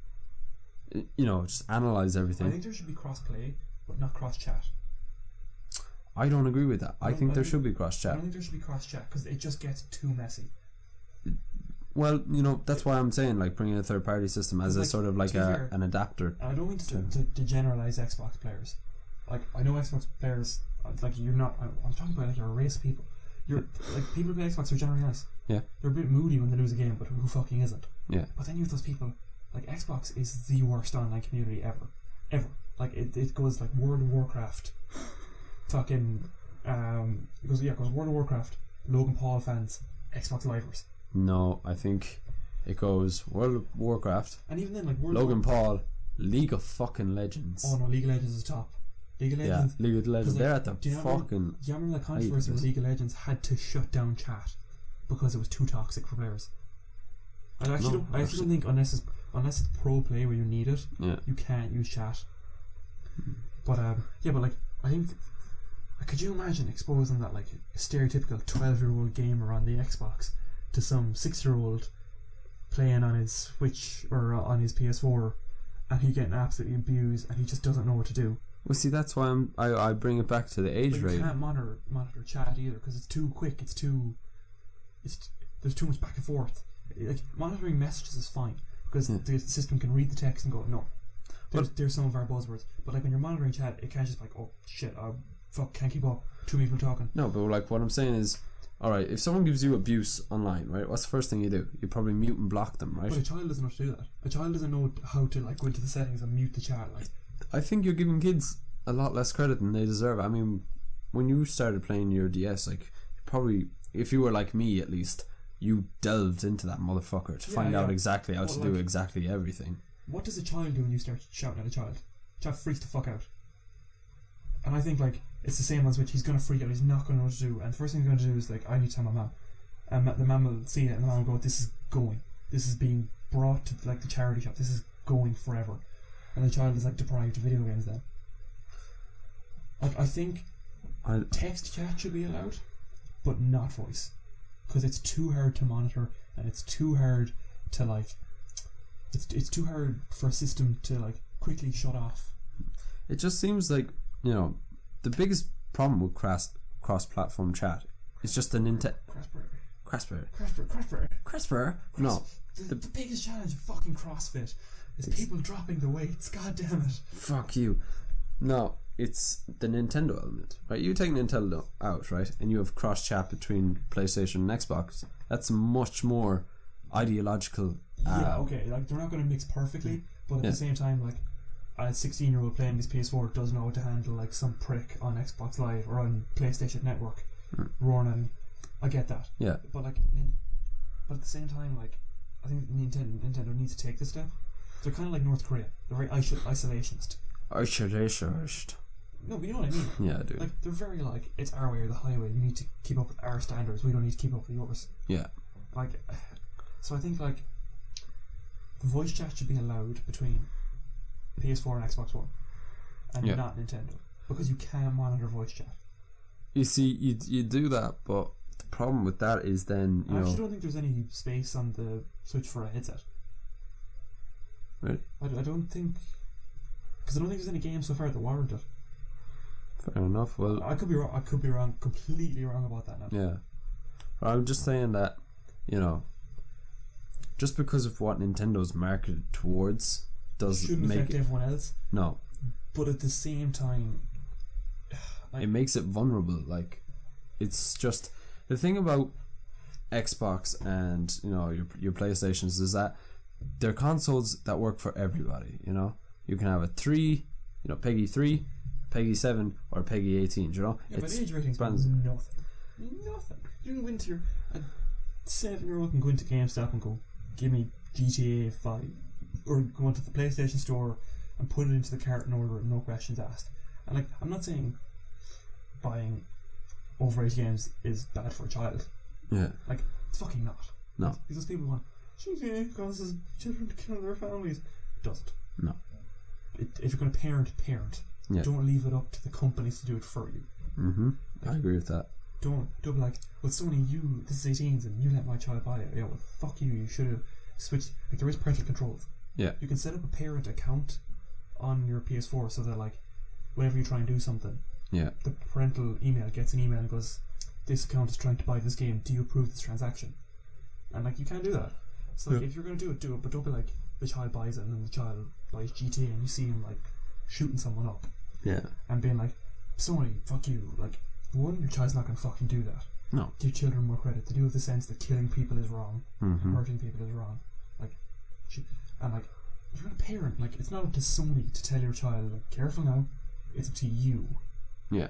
just analyze I everything. think there should be cross-play, but not cross-chat. I don't agree with that. I think there should be I cross-chat. don't think there should be cross-chat because it just gets too messy. Well, that's why I'm saying like bringing a third-party system as a sort of like an adapter. And I don't mean to generalize Xbox players. Like, I know Xbox players, like, you're not. I'm talking about like you're a race of people. You're like, people who play Xbox are generally nice. Yeah. They're a bit moody when they lose a game, but who fucking isn't? Yeah. But then you have those people. Like, Xbox is the worst online community ever. Like, it goes like World of Warcraft. Fucking it goes World of Warcraft, Logan Paul fans, Xbox Livers. No, I think it goes World of Warcraft, and even then, like Logan Paul, League of fucking Legends. Oh no, League of Legends is top. League of Legends. Yeah, League of Legends. They're at the fucking. Do you remember the controversy where League of Legends had to shut down chat because it was too toxic for players? I actually don't think unless it's pro play where you need it, you can't use chat. But but like I think. Could you imagine exposing that like a stereotypical 12-year-old gamer on the Xbox to some 6-year-old playing on his Switch or on his PS4, and he getting absolutely abused and he just doesn't know what to do? Well, see, that's why I bring it back to the age but rate. You can't monitor chat either because it's too quick. There's too much back and forth. Like, monitoring messages is fine because the system can read the text and go, no, there's some of our buzzwords. But like when you're monitoring chat, it can't just be like, oh shit, fuck, can't keep up. Two people talking. No, but like what I'm saying is, alright, if someone gives you abuse online, right, what's the first thing you do? You probably mute and block them, right? But a child doesn't know how to do that. A child doesn't know how to like go into the settings and mute the chat. Like, I think you're giving kids a lot less credit than they deserve. I mean, when you started playing your DS, like, probably, if you were like me at least, you delved into that motherfucker to find out exactly how to do exactly everything. What does a child do when you start shouting at a child? Child freaks the fuck out. And I think like it's the same as which he's gonna freak out. He's not gonna know what to do. And the first thing he's gonna do is like, I need to tell my mum. And the mum will see it, and the mum will go, "This is being brought to like the charity shop. This is going forever." And the child is like deprived of video games then. Like, I think text chat should be allowed, but not voice, because it's too hard to monitor, and it's too hard to like. It's too hard for a system to like quickly shut off. It just seems like, the biggest problem with cross-platform chat is just the Nintendo. Crossplay. No. The biggest challenge of fucking CrossFit is people dropping the weights. God damn it. Fuck you. No, it's the Nintendo element, right? You take Nintendo out, right, and you have cross-chat between PlayStation and Xbox. That's much more ideological. Okay, like they're not going to mix perfectly, but at the same time, like a 16-year-old playing his PS4 doesn't know how to handle like some prick on Xbox Live or on PlayStation Network roaring at him. I get that. Yeah. But at the same time, like, I think Nintendo needs to take this step. They're kind of like North Korea. They're very isolationist. Isolationist. No, but you know what I mean. Yeah, I do. Like, they're very like, it's our way or the highway. You need to keep up with our standards. We don't need to keep up with yours. Yeah. Like, so I think like the voice chat should be allowed between PS4 and Xbox One, and not Nintendo, because you can monitor voice chat. You see, you do that, but the problem with that is then I actually don't think there's any space on the Switch for a headset. Really? I don't think, because I don't think there's any games so far that warrant it. Fair enough. Well, I could be wrong. I could be wrong. Completely wrong about that now. Yeah, I'm just saying that, just because of what Nintendo's marketed towards shouldn't affect everyone else. No, but at the same time, like, it makes it vulnerable. Like, it's just the thing about Xbox and your PlayStations is that they're consoles that work for everybody. You can have a 3, PEGI 3, PEGI 7, or PEGI 18. Yeah, but age ratings means nothing. You can go into a 7-year-old can go into GameStop and go, "Give me GTA 5." Or go into the PlayStation store and put it into the cart and order it, no questions asked. And like, I'm not saying buying overage games is bad for a child. Yeah. Like, it's fucking not. No. Because people want GTA causes children to kill their families. It doesn't. No. If you're going to parent. Yeah. Don't leave it up to the companies to do it for you. Mm-hmm. I agree with that. don't be like, well, Sony, this is 18s and you let my child buy it. Yeah, well, fuck you. You should have switched. Like, there is parental controls. Yeah. You can set up a parent account on your PS4 so that, like, whenever you try and do something, Yeah. the parental email gets an email and goes, this account is trying to buy this game. Do you approve this transaction? And, like, you can't do that. So, like, if you're going to do it, but don't be like, the child buys it and then the child buys GTA and you see him, like, shooting someone up. Yeah. And being like, Sony, fuck you. Like, one, your child's not going to fucking do that. No. Give children more credit. They do have the sense that killing people is wrong. Mm-hmm. Hurting people is wrong. Like, and like, if you're a parent, like, it's not up to Sony to tell your child, like, careful now. It's up to you. Yeah.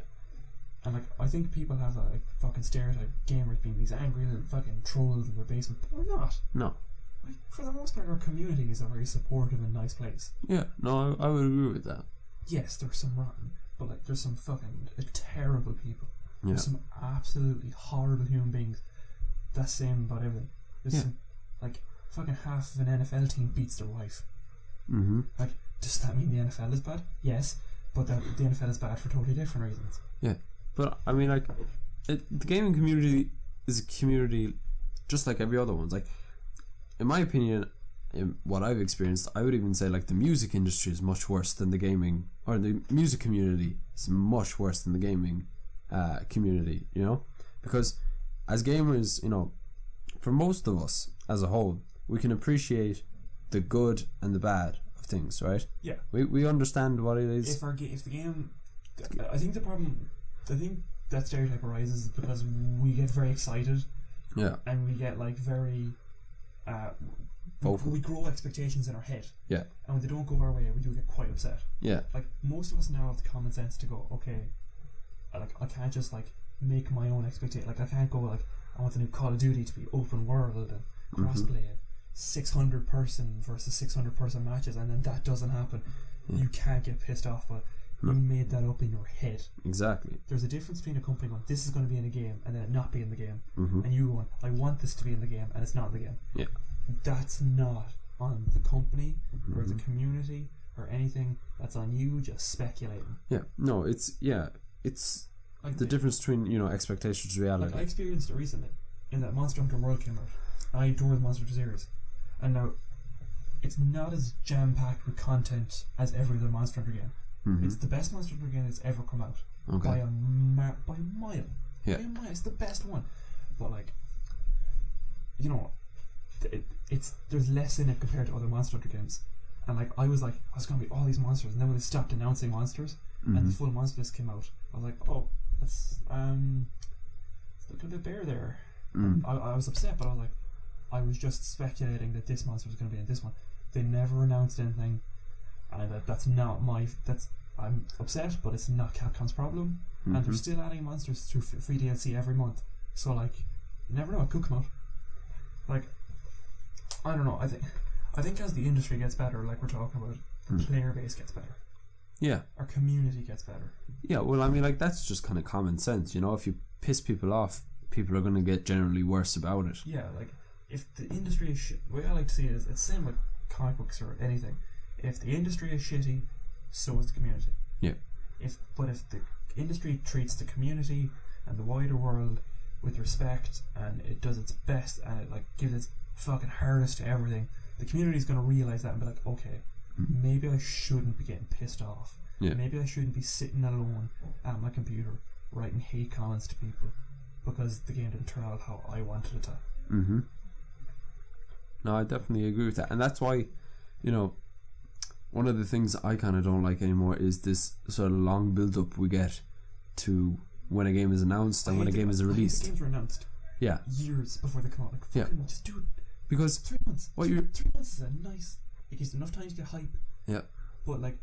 And like, I think people have a like, fucking stereotype gamers being these angry little fucking trolls in their basement, but we're not. No. Like, for the most part, our community is a very supportive and nice place. Yeah. No, I would agree with that. Yes, there's some rotten, but like, there's some fucking terrible people. Yeah. There's some absolutely horrible human beings. That's same about everything. There's some, like, fucking half of an NFL team beats their wife. Mm-hmm. Like, does that mean the NFL is bad? Yes, but that the NFL is bad for totally different reasons. Yeah. But, I mean, like, the gaming community is a community just like every other one. Like, in my opinion, in what I've experienced, I would even say, like, the music industry is much worse than the gaming, or the music community is much worse than the gaming community, you know? Because as gamers, you know, for most of us as a whole, we can appreciate the good and the bad of things, right? Yeah. We understand what it is. If the game, I think that stereotype arises because we get very excited. Yeah. And we get like very, we grow expectations in our head. Yeah. And when they don't go our way, we do get quite upset. Yeah. Like, most of us now have the common sense to go, okay, I can't just like make my own expectation. Like, I can't go like, I want the new Call of Duty to be open world and crossplay and 600 person versus 600 person matches, and then that doesn't happen. You can't get pissed off, but you made that up in your head. Exactly. There's a difference between a company going, this is going to be in a game, and then it not be in the game, and you going, I want this to be in the game, and it's not in the game. Yeah. That's not on the company or the community or anything. That's on you just speculating. Yeah. No, it's like the difference between, you know, expectations to reality. Like, I experienced it recently in that Monster Hunter World came out. I adore the Monster Hunter series, and now it's not as jam-packed with content as every other Monster Hunter game. It's the best Monster Hunter game that's ever come out. Okay. By a mile. Yeah. By a mile. It's the best one. But like, you know, there's less in it compared to other Monster Hunter games. And like, I was going to be all these monsters, and then when they stopped announcing monsters and the full monster list came out, I was like, oh, that's it's looking a bit bare there. I was upset, but I was just speculating that this monster was going to be in this one. They never announced anything, and that's not my. I'm upset, but it's not Capcom's problem. And they're still adding monsters through free DLC every month. So like, you never know, it could come out. Like, I don't know. I think as the industry gets better, like we're talking about, the player base gets better. Yeah. Our community gets better. Yeah, well, I mean, like, that's just kind of common sense, you know? If you piss people off, people are going to get generally worse about it. Yeah, like, if the industry is shit, the way I like to see it is, it's the same with comic books or anything. If the industry is shitty, so is the community. Yeah. But if the industry treats the community and the wider world with respect, and it does its best, and it, like, gives its fucking hardest to everything, the community is going to realise that and be like, okay, maybe I shouldn't be getting pissed off. Yeah. Maybe I shouldn't be sitting alone at my computer writing hate comments to people because the game didn't turn out how I wanted it to. No, I definitely agree with that. And that's why, you know, one of the things I kind of don't like anymore is this sort of long build-up we get to when a game is announced and when a game is released. The games were announced years before they come out. Like, fucking just do it. Because 3 months. 3 months is a nice. It gives enough time to get hype. Yeah. But like,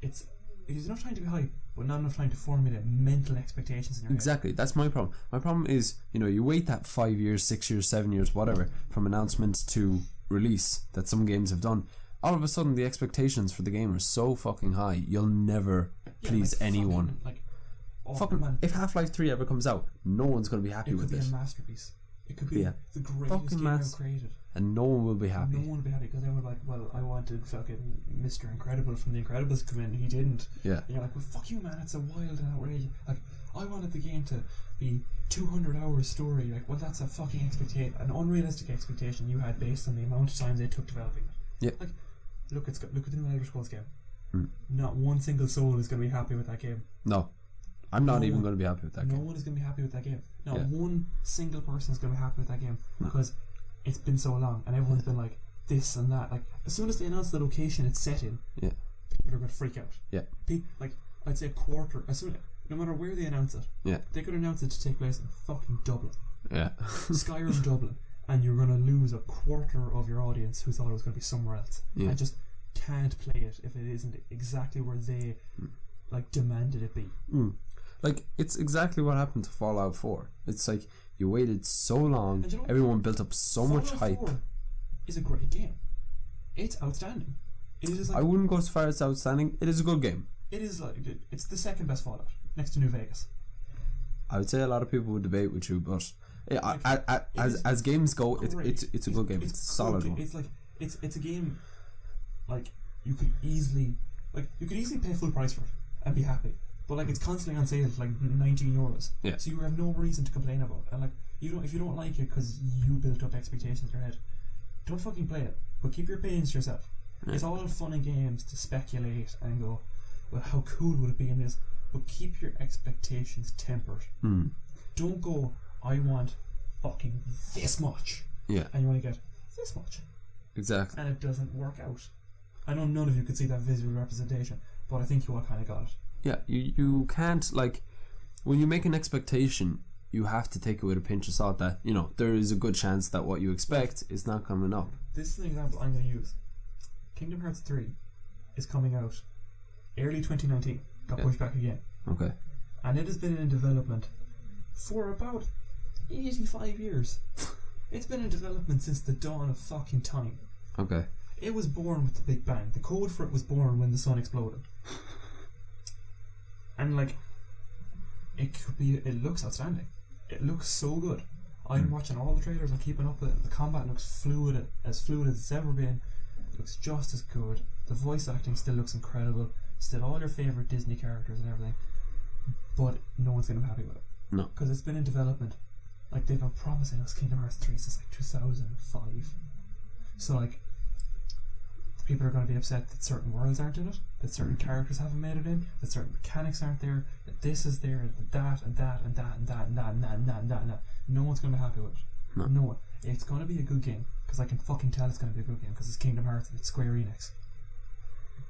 it gives enough time to get hype, but not enough time to formulate mental expectations in your head. Exactly. That's my problem. My problem is, you know, you wait that 5 years, 6 years, 7 years, whatever, from announcement to release that some games have done. All of a sudden, the expectations for the game are so fucking high. You'll never please anyone. If Half-Life 3 ever comes out, no one's going to be happy with it. It could be a masterpiece. It could be the greatest game ever created. And no one will be happy. No one will be happy because they were like, well, I wanted fucking Mr. Incredible from The Incredibles to come in. He didn't. Yeah. And you're like, well, fuck you, man. It's a wild and outrageous. Like, I wanted the game to be 200 hours story. Like, well, that's a fucking expectation, an unrealistic expectation you had based on the amount of time they took developing it. Yeah. Like, look at the new Elder Scrolls game. Not one single soul is going to be happy with that game. No. I'm not even going to be happy with that game. No one is going to be happy with that game. Not Yeah. one single person is going to be happy with that game because it's been so long and everyone's been like this and that. Like, as soon as they announce the location it's set in, Yeah. people are going to freak out. Yeah. Like, I'd say a quarter. No matter where they announce it, Yeah. they could announce it to take place in fucking Dublin, Yeah. Skyrim, Dublin, and you're going to lose a quarter of your audience who thought it was going to be somewhere else. Yeah. And just can't play it if it isn't exactly where they like demanded it be. Like, it's exactly what happened to Fallout 4. It's like, you waited so long, And you know what? everyone built up so much Fallout hype. 4 is a great game. It's outstanding. It is like I wouldn't go as far as outstanding. It is a good game. it is like it's the second best Fallout next to New Vegas. I would say a lot of people would debate with you, but yeah, Like, as games go, it's great. a good game. It's a solid good. one. It's like it's a game like you could easily pay full price for it and be happy. But like it's constantly on sale at like €19. Yeah. So you have no reason to complain about it. And like if you don't like it because you built up expectations in your head, don't fucking play it. But keep your opinions to yourself. Yeah. It's all fun and games to speculate and go, well, how cool would it be in this? But keep your expectations tempered. Don't go, I want fucking this much. Yeah, And you want to get this much. exactly. And it doesn't work out. I know none of you could see that visual representation, but I think you all kind of got it. Yeah, you can't, like, when you make an expectation, you have to take it with a pinch of salt that, you know, there is a good chance that what you expect is not coming up. This is an example I'm going to use. Kingdom Hearts 3 is coming out early 2019. Got Yeah. pushed back again. Okay. And it has been in development for about 85 years. It's been in development since the dawn of fucking time. Okay. It was born with the Big Bang. The code for it was born when the sun exploded. And like, it looks outstanding. It looks so good. I'm watching all the trailers, I'm keeping up with it. The combat looks fluid as it's ever been. It looks just as good. The voice acting still looks incredible. Still all your favourite Disney characters and everything. But no one's going to be happy with it. No. Because it's been in development. Like, they've been promising us Kingdom Hearts 3 since like 2005. So like, people are going to be upset that certain worlds aren't in it, that certain characters haven't made it in, that certain mechanics aren't there, that this is there, and that, and that, and that, and that, and that, and that, and that, and that, and that. No one's going to be happy with it. No one. It's going to be a good game, because I can fucking tell it's going to be a good game, because it's Kingdom Hearts and it's Square Enix.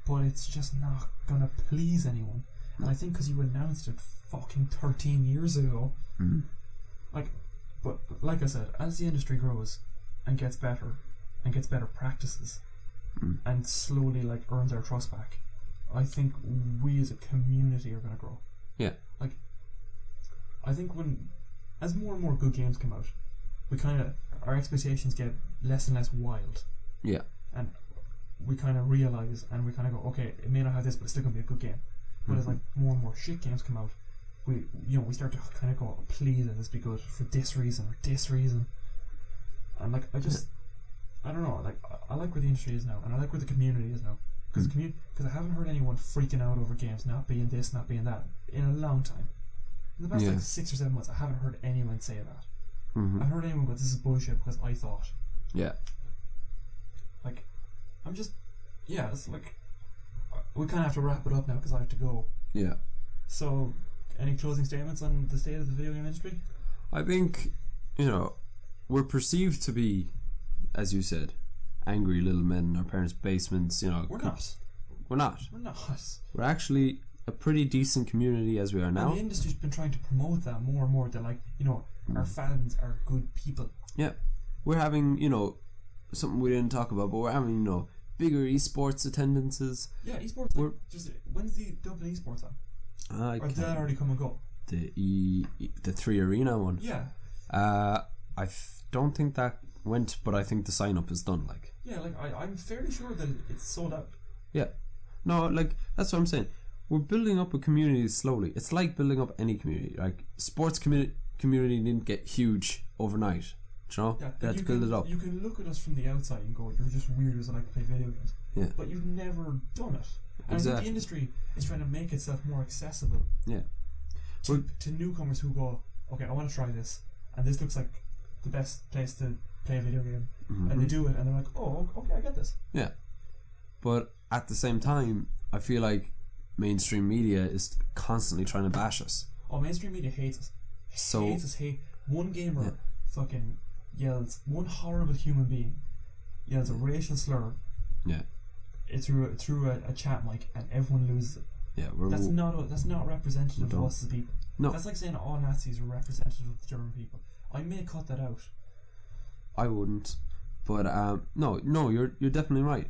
But it's just not going to please anyone. And I think because you announced it fucking 13 years ago, but like I said, as the industry grows and gets better practices, and slowly like earns our trust back, I think we as a community are going to grow. Yeah. Like, I think as more and more good games come out, our expectations get less and less wild. Yeah. And we kind of realise and we kind of go, okay, it may not have this, but it's still going to be a good game. But as like more and more shit games come out, we start to kind of go, oh, please let this be good for this reason or this reason. And like, I don't know, like, I like where the industry is now, and I like where the community is now. Because I haven't heard anyone freaking out over games not being this, not being that, in a long time. In the past like 6 or 7 months, I haven't heard anyone say that. I heard anyone go, this is bullshit because I thought. Yeah. Like, I'm just, yeah, it's like, we kind of have to wrap it up now because I have to go. Yeah. So, any closing statements on the state of the video game industry? I think, we're perceived to be, as you said, angry little men in our parents' basements, We're not. We're not. We're not. We're actually a pretty decent community as we are now. And the industry's been trying to promote that more and more. That, like, our fans are good people. Yeah. We're having, something we didn't talk about, but we're having, bigger esports attendances. Yeah, esports. When's the Dublin esports on? Or did that already come and go? The 3 Arena one. Yeah. I don't think that went, but I think the sign up is done. Like. Yeah, like I'm fairly sure that it's sold out. Yeah. No, like that's what I'm saying. We're building up a community slowly. It's like building up any community. Like sports community didn't get huge overnight. Yeah, they had to build it up. You can look at us from the outside and go, "You're just weirdos that like to play video games." Yeah. But you've never done it. And I think the industry is trying to make itself more accessible. Yeah. to newcomers who go, okay, I want to try this, and this looks like the best place to play a video game, and they do it, and they're like, oh, okay, I get this. Yeah, but at the same time, I feel like mainstream media is constantly trying to bash us. Oh, mainstream media hates us. Hates us. One gamer fucking yells. One horrible human being yells a racial slur. Yeah. Through a chat mic, and everyone loses it. Yeah, that's not representative of us as people. No. That's like saying all Nazis are representative of the German people. I may cut that out. I wouldn't, but no, you're definitely right.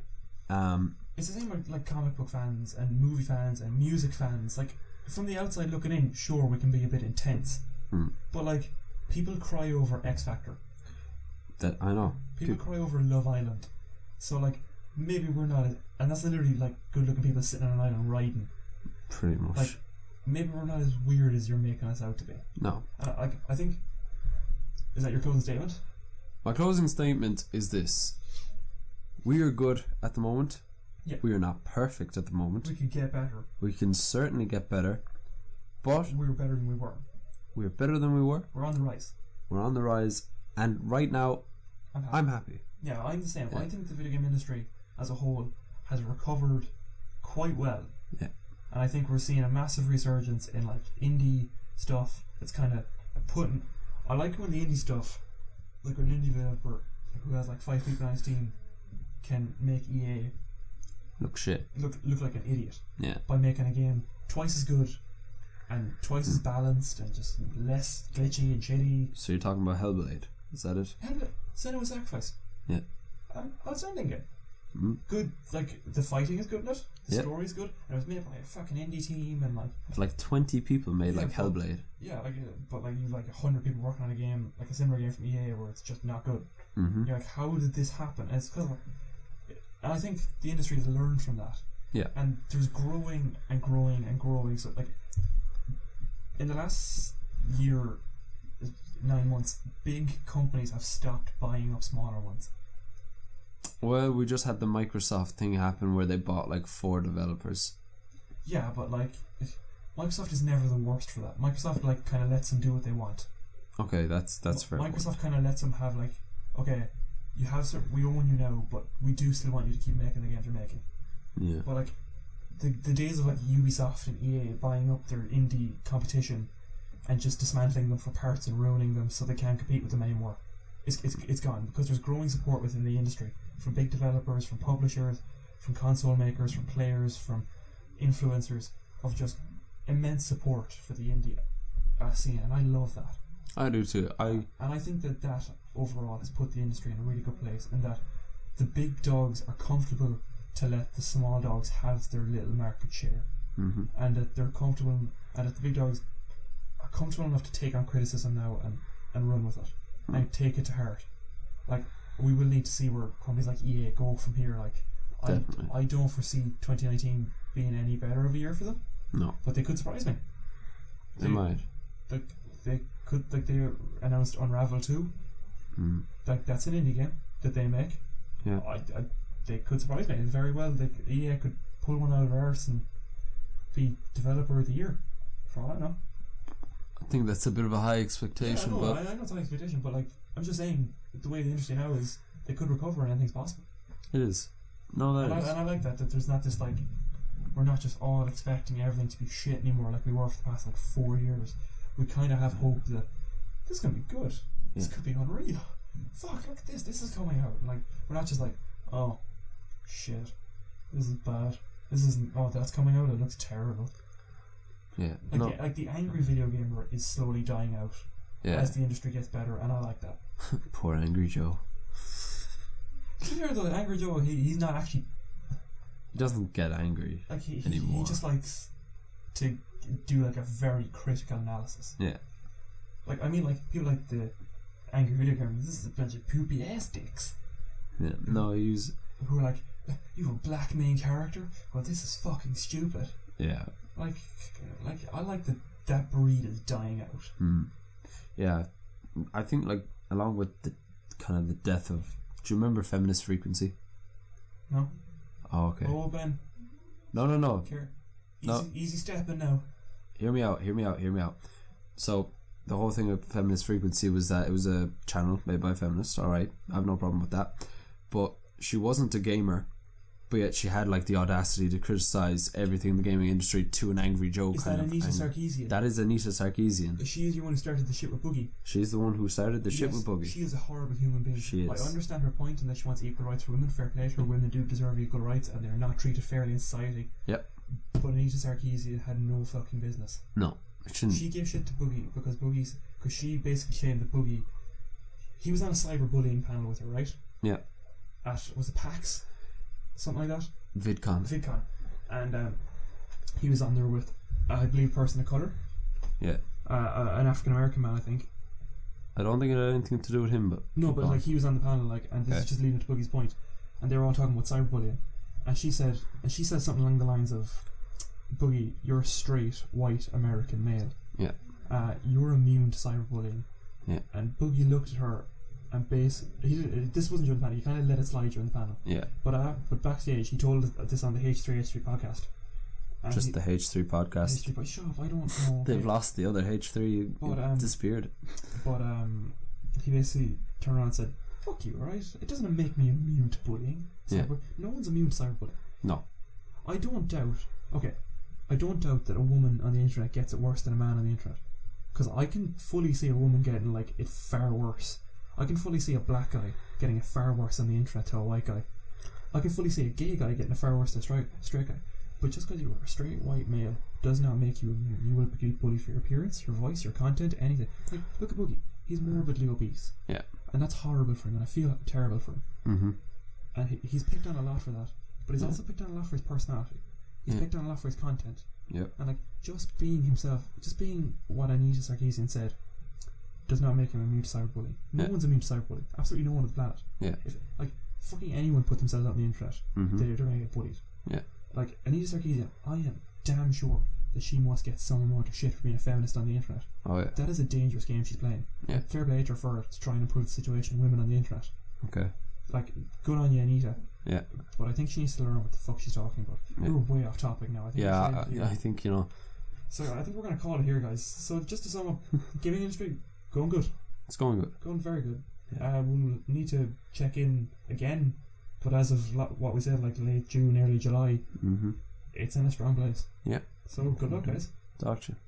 It's the same with like comic book fans and movie fans and music fans. Like from the outside looking in, sure we can be a bit intense, but like people cry over X Factor. That I know. People cry over Love Island. So like maybe we're not, and that's literally like good-looking people sitting on an island riding. Pretty much. Like maybe we're not as weird as you're making us out to be. No. I think. Is that your closing statement? My closing statement is this: we are good at the moment. Yeah. We are not perfect at the moment. We could get better. We can certainly get better, but we're better than we were. We're better than we were. We're on the rise. We're on the rise, and right now, I'm happy. Yeah, I'm the same. Yeah. I think the video game industry as a whole has recovered quite well. Yeah. And I think we're seeing a massive resurgence in like indie stuff. It's kind of putting. I like when the indie stuff, like an indie developer who has like 5 people on his team, can make EA look like an idiot. Yeah. By making a game twice as good and twice as balanced and just less glitchy and shitty. So you're talking about Hellblade? Is that it? Hellblade, Senua Sacrifice. Yeah. Outstanding game. Good, like the fighting is good in it. The story is good, and it was made by a fucking indie team, and like 20 people made Hellblade. Yeah, but you've 100 people working on a game, like a similar game from EA, where it's just not good. You're like, how did this happen? And it's because, and I think the industry has learned from that. Yeah. And there's growing and growing and growing. So like, in the last year, 9 months, big companies have stopped buying up smaller ones. Well, we just had the Microsoft thing happen where they bought 4 developers. Yeah, but Microsoft is never the worst for that. Microsoft kind of lets them do what they want. Okay, that's fair. Microsoft kind of lets them have okay, you have we own you now, but we do still want you to keep making the games you're making. Yeah. But the days of Ubisoft and EA buying up their indie competition and just dismantling them for parts and ruining them so they can't compete with them anymore, it's gone, because there's growing support within the industry from big developers, from publishers, from console makers, from players, from influencers, of just immense support for the indie scene, and I love that. I do too. And I think that overall has put the industry in a really good place, and that the big dogs are comfortable to let the small dogs have their little market share, and that they're comfortable, and that the big dogs are comfortable enough to take on criticism now and run with it and take it to heart. We will need to see where companies like EA go from here. I don't foresee 2019 being any better of a year for them. No, but they could surprise me. They might. They could, they announced Unravel 2. That's an indie game that they make. Yeah. They could surprise me very well. EA could pull one out of arse and be developer of the year, for all I know. I think that's a bit of a high expectation. I know it's a high expectation, but I'm just saying, the way the industry now is, they could recover and anything's possible. It is. No, that is. And I like that there's not this we're not just all expecting everything to be shit anymore like we were for the past 4 years. We kind of have hope that this is going to be good. This could be unreal. Fuck, look at this. This is coming out. We're not just oh, shit, this is bad. This isn't. Oh, that's coming out. It looks terrible. Yeah. The angry video gamer is slowly dying out as the industry gets better, and I like that. Poor Angry Joe. To be fair though, Angry Joe, he's not actually. He doesn't get angry anymore. He just likes to do a very critical analysis. Yeah. People like the angry video gamers. This is a bunch of poopy ass dicks. Yeah. No, he's who are you have a black main character. Well, this is fucking stupid. Yeah. I like that breed is dying out. Yeah, I think along with the kind of the death of. Do you remember Feminist Frequency? No. Oh, okay. Oh, Ben. No. Here. Easy stepping now. hear me out. So the whole thing of Feminist Frequency was that it was a channel made by feminists. All right, I have no problem with that. But she wasn't a gamer, but yet she had like the audacity to criticize everything in the gaming industry to an angry joke. Is that Anita Sarkeesian? That is Anita Sarkeesian. She is the one who started the shit with Boogie. She's the one who started the shit with Boogie. She is a horrible human being. She is. I understand her point in that she wants equal rights for women. Fair play to her. Women do deserve equal rights, and they're not treated fairly in society. Yep. But Anita Sarkeesian had no fucking business. No, it shouldn't. She gave shit to Boogie because she basically claimed that Boogie. He was on a cyberbullying panel with her, right? Yeah. Was it PAX? Something like that? VidCon. And he was on there with, I believe, a person of colour. Yeah. An African American man, I think. I don't think it had anything to do with him, but no, but like he was on the panel, like, and this is just leading to Boogie's point, and they were all talking about cyberbullying, and she said something along the lines of, Boogie, you're a straight white American male. Yeah. You're immune to cyberbullying. Yeah. And Boogie looked at her, and this wasn't during the panel. He kind of let it slide during the panel. Yeah. But backstage, he told this on the H3 podcast. And just the H3 podcast. H3, shut up! I don't know. They've lost the other H3. It disappeared. But he basically turned around and said, "Fuck you, right? It doesn't make me immune to bullying. No one's immune to cyberbullying. No. I don't doubt that a woman on the internet gets it worse than a man on the internet. Because I can fully see a woman getting like it far worse. I can fully see a black guy getting it far worse on the internet to a white guy. I can fully see a gay guy getting it far worse to a straight guy. But just because you are a straight white male does not make you immune. You will be bullied for your appearance, your voice, your content, anything. Like, look at Boogie. He's morbidly obese. Yeah. And that's horrible for him, and I feel terrible for him. Mm-hmm. And he's picked on a lot for that. But he's also picked on a lot for his personality. He's picked on a lot for his content. Yep. And like, just being himself, just being what Anita Sarkeesian said, does not make him immune to cyberbullying. No one's immune to cyberbullying. Absolutely no one on the planet. Yeah. If like fucking anyone put themselves out on the internet, they're going to get bullied. Yeah. Like Anita Sarkeesian, I am damn sure that she must get some amount of shit for being a feminist on the internet. Oh yeah. That is a dangerous game she's playing. Yeah. Fair play to her for it, to try and improve the situation of women on the internet. Okay. Like, good on you, Anita. Yeah. But I think she needs to learn what the fuck she's talking about. Yeah. We're way off topic now. I think. I think So I think we're going to call it here, guys. So just to sum up, gaming industry going good. It's going good. Going very good. Yeah. We'll need to check in again, but as of what we said, like late June, early July, it's in a strong place. Yeah. So good luck, guys. Talk to you.